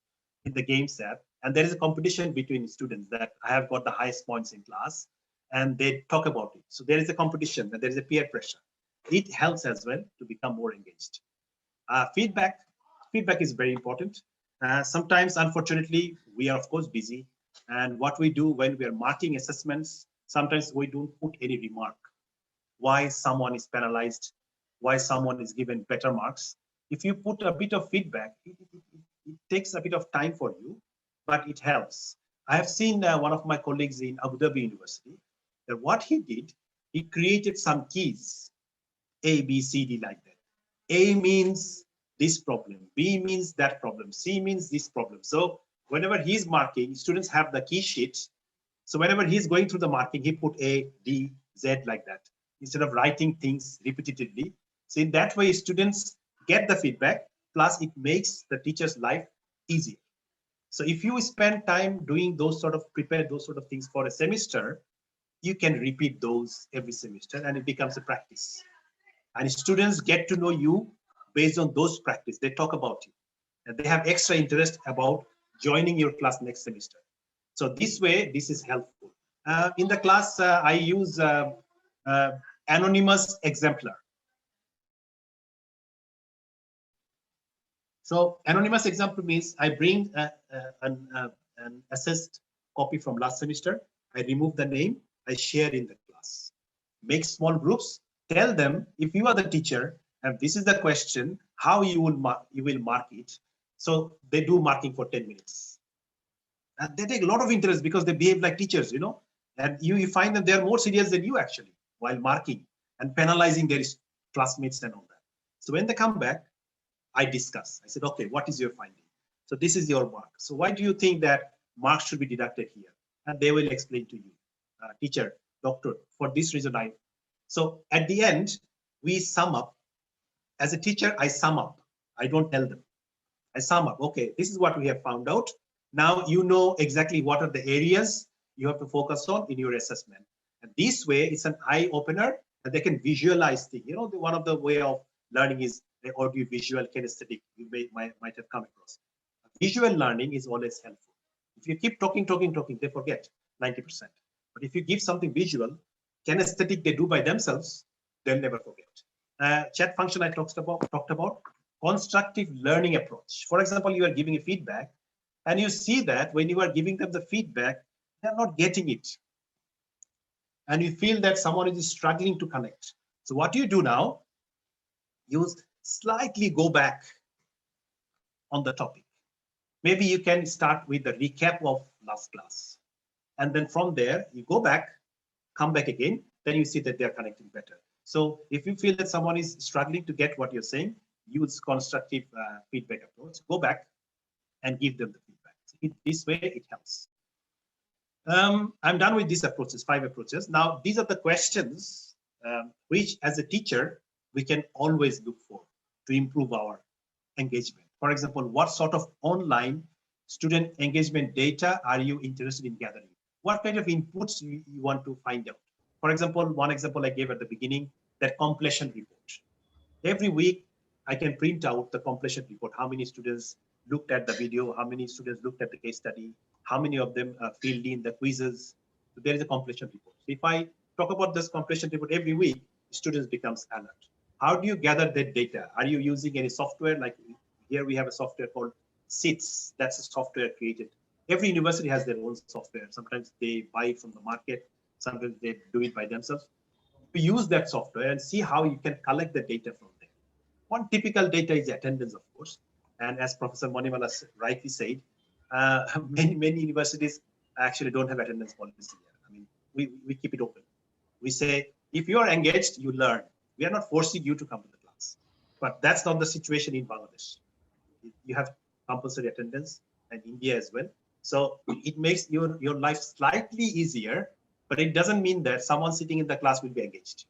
in the games app, and there is a competition between students that I have got the highest points in class, and they talk about it. So there is a competition, and there is a peer pressure. It helps as well to become more engaged. Feedback is very important. Sometimes, unfortunately, we are of course busy, and what we do when we are marking assessments, sometimes we don't put any remark why someone is penalized, why someone is given better marks. If you put a bit of feedback, it takes a bit of time for you, but it helps. I have seen one of my colleagues in Abu Dhabi University, that what he did, he created some keys, A, B, C, D, like that. A means this problem, B means that problem, C means this problem. So whenever he's marking, students have the key sheet. So whenever he's going through the marking, he put A, D, Z, like that, instead of writing things repetitively. So in that way, students get the feedback, plus it makes the teacher's life easier. So if you spend time doing prepare those sort of things for a semester, you can repeat those every semester, and it becomes a practice. And students get to know you based on those practice. They talk about you, and they have extra interest about joining your class next semester. So this way, this is helpful. In the class, I use anonymous exemplar. So anonymous exemplar means I bring an assessed copy from last semester. I remove the name. I share in the class. Make small groups. Tell them, if you are the teacher and this is the question, how you will mark it. So they do marking for 10 minutes. And they take a lot of interest because they behave like teachers, you know. And you find that they're more serious than you actually while marking and penalizing their classmates and all that. So when they come back, I discuss. I said, okay, what is your finding? So this is your mark. So why do you think that marks should be deducted here? And they will explain to you, teacher, doctor, for this reason So at the end, we sum up. As a teacher, I sum up. I don't tell them. I sum up. Okay, this is what we have found out. Now you know exactly what are the areas you have to focus on in your assessment. And this way, it's an eye opener, and they can visualize things. You know, one of the way of learning is the audio-visual kinesthetic. You might have come across. Visual learning is always helpful. If you keep talking, they forget 90%. But if you give something visual, kinesthetic they do by themselves, they'll never forget. Chat function I talked about constructive learning approach. For example, you are giving a feedback, and you see that when you are giving them the feedback, they are not getting it, and you feel that someone is struggling to connect. So what you do now, you slightly go back on the topic. Maybe you can start with the recap of last class, and then from there you go back, come back again, then you see that they're connecting better. So if you feel that someone is struggling to get what you're saying, use constructive feedback approach. Go back and give them the feedback. This way it helps. I'm done with these approaches, 5 approaches. Now, these are the questions which as a teacher, we can always look for to improve our engagement. For example, what sort of online student engagement data are you interested in gathering? What kind of inputs you want to find out? For example, one example I gave at the beginning, that completion report. Every week, I can print out the completion report, how many students looked at the video, how many students looked at the case study, how many of them filled in the quizzes. So there is a completion report. So if I talk about this completion report every week, students becomes alert. How do you gather that data? Are you using any software? Like here we have a software called SITS. That's a software created. Every university has their own software. Sometimes they buy it from the market. Sometimes they do it by themselves. To use that software and see how you can collect the data from there. One typical data is attendance, of course. And as Professor Monimala rightly said, many universities actually don't have attendance policy. I mean, we keep it open. We say, if you are engaged, you learn. We are not forcing you to come to the class. But that's not the situation in Bangladesh. You have compulsory attendance, and India as well. So it makes your life slightly easier, but it doesn't mean that someone sitting in the class will be engaged.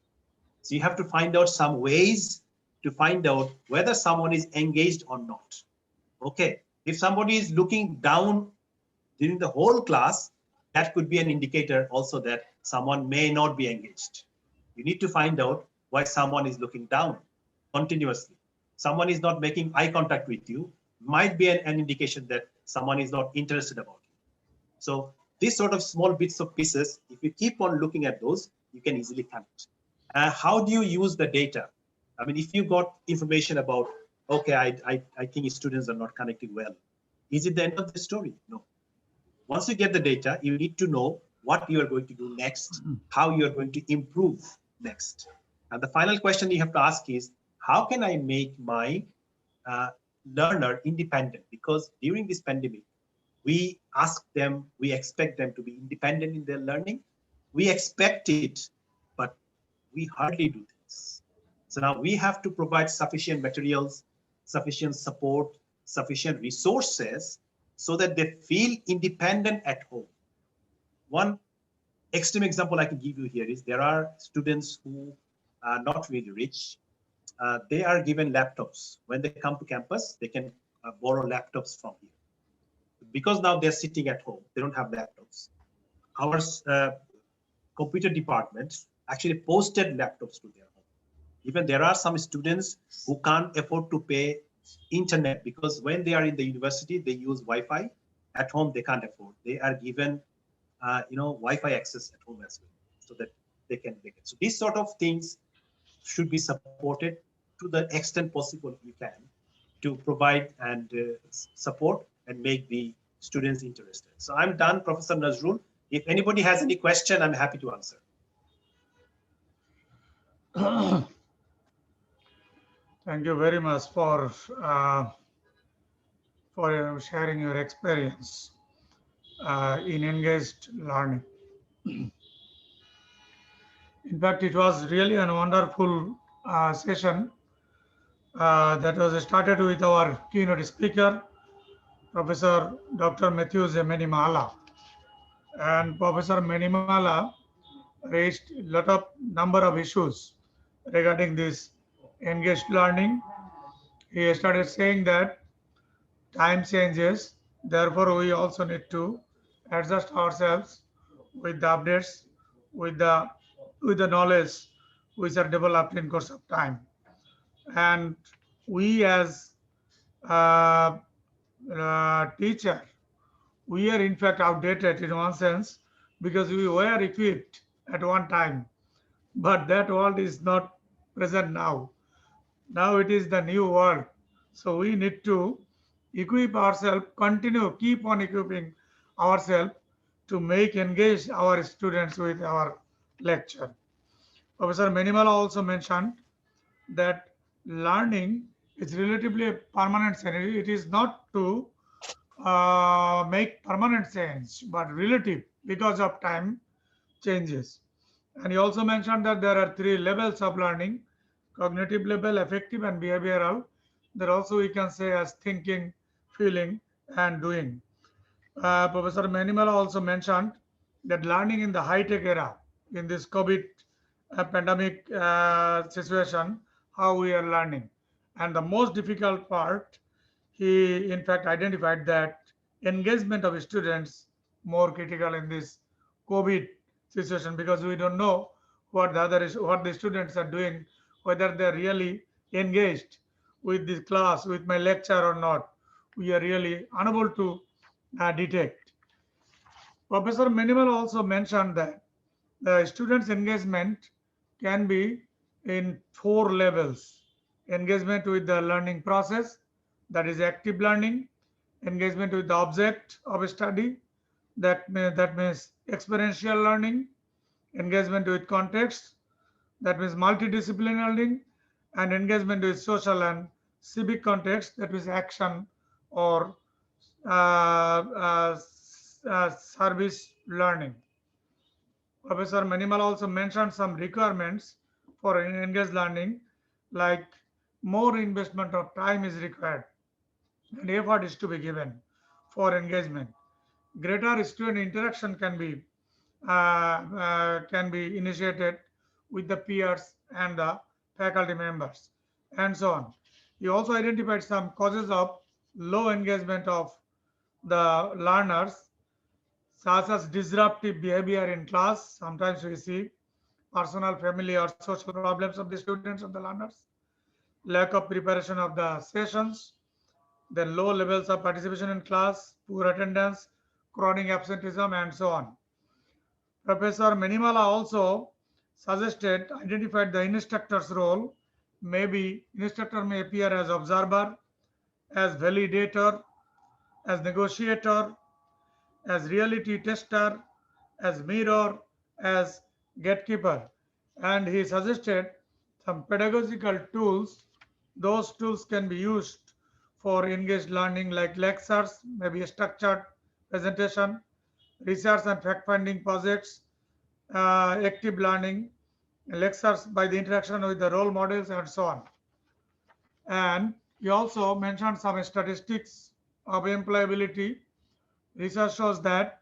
So you have to find out some ways to find out whether someone is engaged or not. Okay, if somebody is looking down during the whole class, that could be an indicator also that someone may not be engaged. You need to find out why someone is looking down continuously. Someone is not making eye contact with you, might be an indication that someone is not interested about you. So these sort of small bits of pieces, if you keep on looking at those, you can easily connect. How do you use the data? I mean, if you got information about, okay, I think students are not connecting well, is it the end of the story? No. Once you get the data, you need to know what you are going to do next, how you are going to improve next. And the final question you have to ask is, how can I make my learner independent? Because during this pandemic, we ask them, we expect them to be independent in their learning. We expect it, but we hardly do this. So now we have to provide sufficient materials, sufficient support, sufficient resources so that they feel independent at home. One extreme example I can give you here is there are students who are not really rich. They are given laptops. When they come to campus, they can borrow laptops from here. Because now they're sitting at home, they don't have laptops. Our computer department actually posted laptops to their home. Even there are some students who can't afford to pay internet because when they are in the university, they use Wi-Fi. At home, they can't afford. They are given, Wi-Fi access at home as well, so that they can make it. So these sort of things should be supported to the extent possible you can to provide and support and make the students interested. So I'm done, Professor Nazrul. If anybody has any question, I'm happy to answer. Thank you very much for sharing your experience in engaged learning. In fact, it was really a wonderful session that was started with our keynote speaker, Professor Dr. Matthew Menimala. And Professor Menimala raised a lot of number of issues regarding this engaged learning. He started saying that time changes, therefore we also need to adjust ourselves with the updates, with the knowledge which are developed in course of time. And we as teacher, we are in fact outdated in one sense because we were equipped at one time, but that world is not present now. Now it is the new world. So we need to equip ourselves, keep on equipping ourselves to make engage our students with our lecture. Professor Menimala also mentioned that learning is relatively a permanent change. It is not to make permanent change, but relative because of time changes. And he also mentioned that there are three levels of learning: cognitive level, affective, and behavioral. There also we can say as thinking, feeling, and doing. Professor Manimala also mentioned that learning in the high-tech era, in this COVID pandemic situation, how we are learning. And the most difficult part, he in fact identified that engagement of students more critical in this COVID situation, because we don't know what the students are doing, whether they're really engaged with this class, with my lecture or not. We are really unable to detect. Professor Minimal also mentioned that the students' engagement can be in four levels: engagement with the learning process, that is active learning; engagement with the object of study, that means experiential learning; engagement with context, that means multidisciplinary learning; and engagement with social and civic context, that means action or service learning. Professor Manimal also mentioned some requirements for engaged learning, like more investment of time is required and effort is to be given for engagement. Greater student interaction can be initiated with the peers and the faculty members, and so on. He also identified some causes of low engagement of the learners, such as disruptive behavior in class. Sometimes we see personal, family, or social problems of the students or the learners, lack of preparation of the sessions, then low levels of participation in class, poor attendance, chronic absenteeism, and so on. Professor Menimala also identified the instructor's role. Maybe instructor may appear as observer, as validator, as negotiator, as reality tester, as mirror, as gatekeeper. And he suggested some pedagogical tools. Those tools can be used for engaged learning, like lectures, maybe a structured presentation, research and fact-finding projects, active learning, lectures by the interaction with the role models, and so on. And he also mentioned some statistics of employability. Research shows that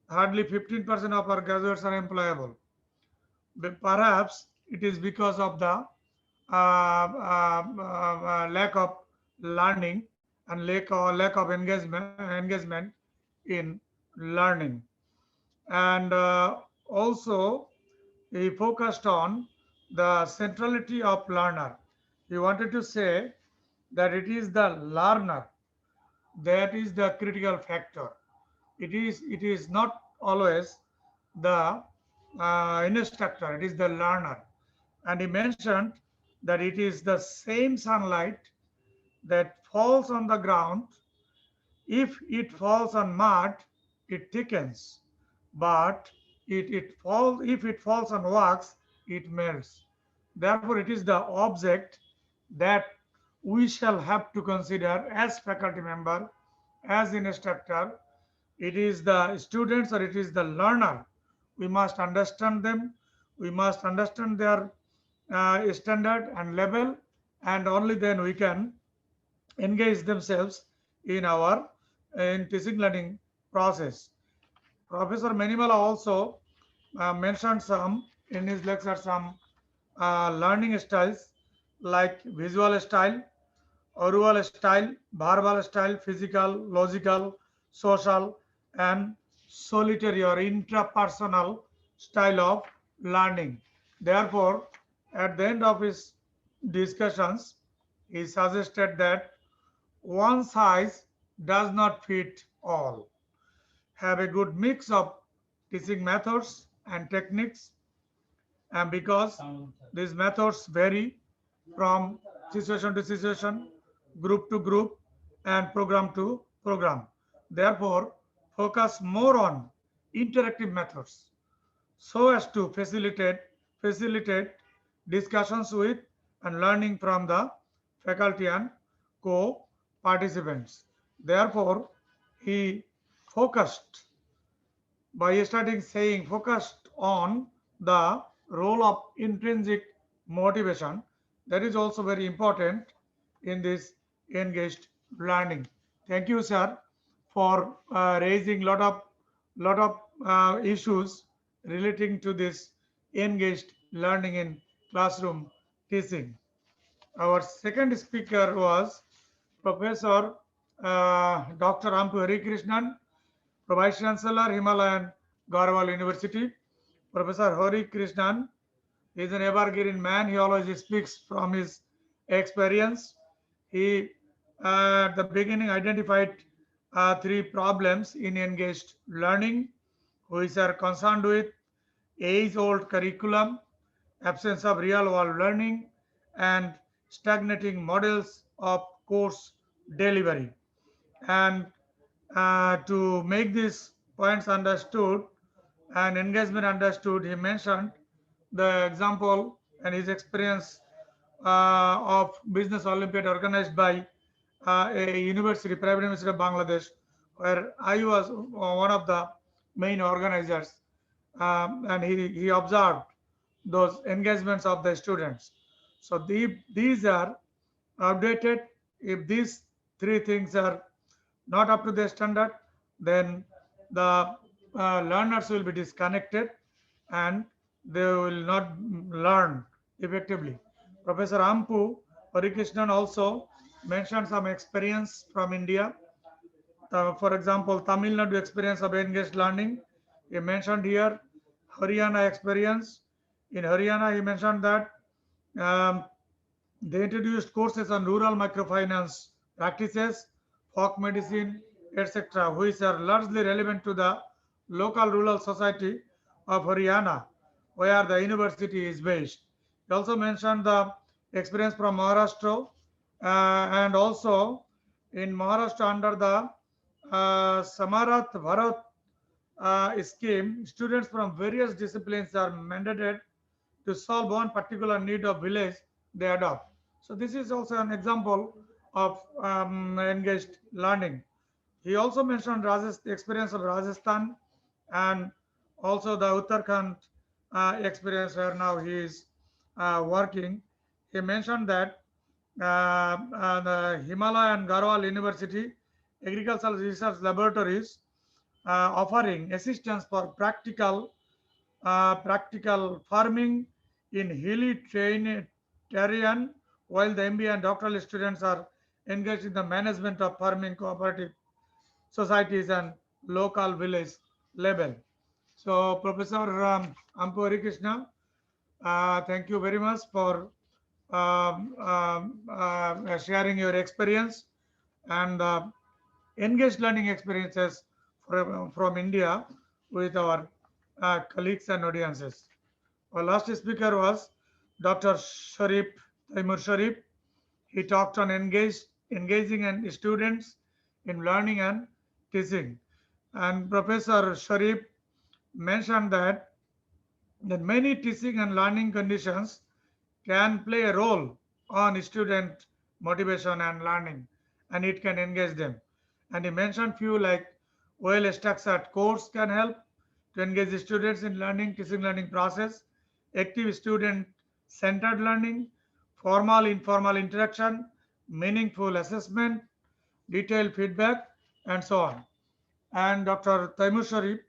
hardly 15% of our graduates are employable. But perhaps it is because of the lack of learning and lack of engagement in learning. And also, he focused on the centrality of learner. He wanted to say that it is the learner that is the critical factor. It is not always the instructor, it is the learner. And he mentioned that it is the same sunlight that falls on the ground. If it falls on mud, it thickens, but if it falls on wax, it melts. Therefore, it is the object that we shall have to consider as faculty member, as instructor. It is the students or it is the learner. We must understand them. We must understand their standard and level, and only then we can engage themselves in our in teaching learning process. Professor Menimala also mentioned some in his lecture some learning styles, like visual style, oral style, verbal style, physical, logical, social, and solitary or intrapersonal style of learning. Therefore, at the end of his discussions, he suggested that one size does not fit all. Have a good mix of teaching methods and techniques, and because these methods vary from situation to situation, group to group, and program to program. Therefore, focus more on interactive methods so as to facilitate discussions with and learning from the faculty and co-participants. Therefore, he focused by starting saying focused on the role of intrinsic motivation. That is also very important in this engaged learning. Thank you, sir, for raising lot of issues relating to this engaged learning in classroom teaching. Our second speaker was Professor Dr. Ampu Harikrishnan, Vice Chancellor, Himalayan Garhwal University. Professor Hari Krishnan is an evergreen man. He always speaks from his experience. He, at the beginning, identified three problems in engaged learning, which are concerned with age-old curriculum, absence of real-world learning, and stagnating models of course delivery. And to make these points understood and engagement understood, he mentioned the example and his experience of Business Olympiad organized by a university, private university of Bangladesh, where I was one of the main organizers, and he observed those engagements of the students. So these are updated. If these three things are not up to their standard, then the learners will be disconnected and they will not learn effectively. Professor Ampu Harikrishnan also mentioned some experience from India. For example, Tamil Nadu experience of engaged learning. He mentioned here Haryana experience. In Haryana, he mentioned that um, they introduced courses on rural microfinance practices, folk medicine, etc., which are largely relevant to the local rural society of Haryana, where the university is based. He also mentioned the experience from Maharashtra, and also in Maharashtra under the Samarat Bharat scheme, students from various disciplines are mandated to solve one particular need of village they adopt. So this is also an example of engaged learning. He also mentioned the experience of Rajasthan and also the Uttarakhand experience where now he is working. He mentioned that the Himalayan Garhwal University Agricultural Research Laboratories offering assistance for practical farming in hilly terrain, while the MBA and doctoral students are engaged in the management of farming cooperative societies and local village level. So, Professor Ampu Harikrishna, thank you very much for sharing your experience and engaged learning experiences from India with our colleagues and audiences. Our last speaker was Dr. Sharif, Taimur Sharif. He talked on engaging and students in learning and teaching. And Professor Sharif mentioned that many teaching and learning conditions can play a role on student motivation and learning, and it can engage them. And he mentioned few like well-structured course can help to engage the students in learning, teaching learning process, active student-centered learning, formal, informal interaction, meaningful assessment, detailed feedback, and so on. And Dr. Taimur Sharif,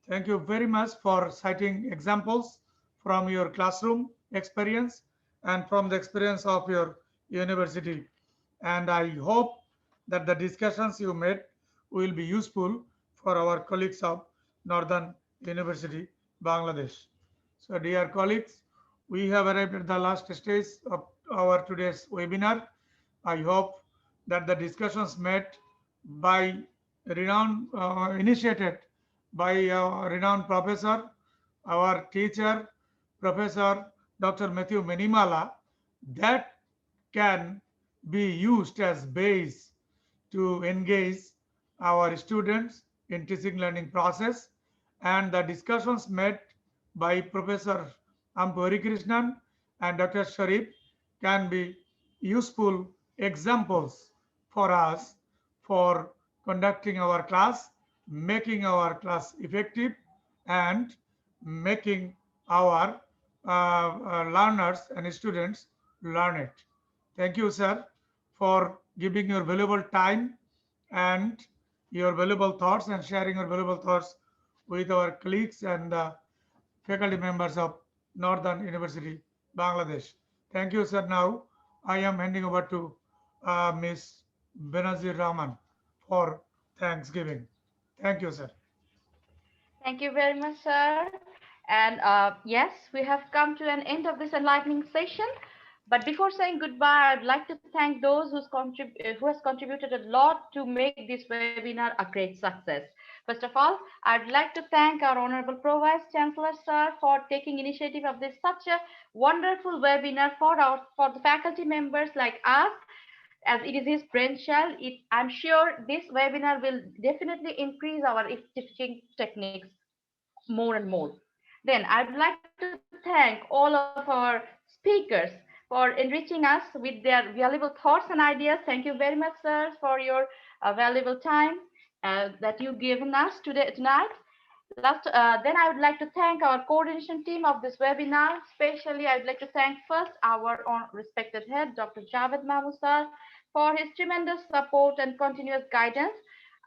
thank you very much for citing examples from your classroom experience and from the experience of your university. And I hope that the discussions you made will be useful for our colleagues of Northern University, Bangladesh. So dear colleagues, we have arrived at the last stage of our today's webinar. I hope that the discussions made by initiated by a renowned professor, our teacher, Professor Dr. Matthew Menimala, that can be used as base to engage our students in teaching learning process, and the discussions made by Professor Ampuri Krishnan and Dr. Sharif can be useful examples for us for conducting our class, making our class effective, and making our learners and students learn it. Thank you, sir, for giving your valuable time and your valuable thoughts and sharing your valuable thoughts with our colleagues and faculty members of Northern University, Bangladesh. Thank you, sir. Now I am handing over to Ms. Benazir Rahman for Thanksgiving. Thank you, sir. Thank you very much, sir. And yes, we have come to an end of this enlightening session. But before saying goodbye, I'd like to thank those who has contributed a lot to make this webinar a great success. First of all, I'd like to thank our Honorable Pro Vice Chancellor, sir, for taking initiative of this such a wonderful webinar for the faculty members like us, as it is his brainchild. I'm sure this webinar will definitely increase our teaching techniques more and more. Then I would like to thank all of our speakers for enriching us with their valuable thoughts and ideas. Thank you very much, sirs, for your valuable time that you've given us tonight. Then I would like to thank our coordination team of this webinar. Especially, I would like to thank first our own respected head, Dr. Javed Mahmood sir, for his tremendous support and continuous guidance.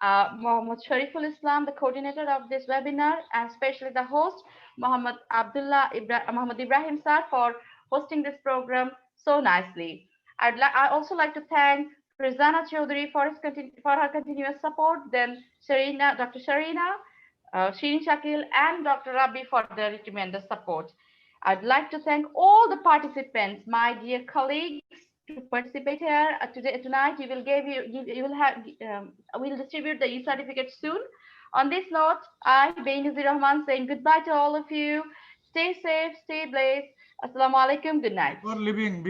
Mohammed Shariful Islam, the coordinator of this webinar, and especially the host, Muhammad Ibrahim sir, for hosting this program so nicely. I also like to thank Rizana Chaudhary for her continuous support. Then Dr. Sharina, Shirin Shakil, and Dr. Rabi for their tremendous support. I'd like to thank all the participants, my dear colleagues, to participate here tonight. We'll distribute the e-certificate soon. On this note, I, Benazir Rahman, saying goodbye to all of you. Stay safe, stay blessed. Assalamu alaikum. Good night. Before leaving,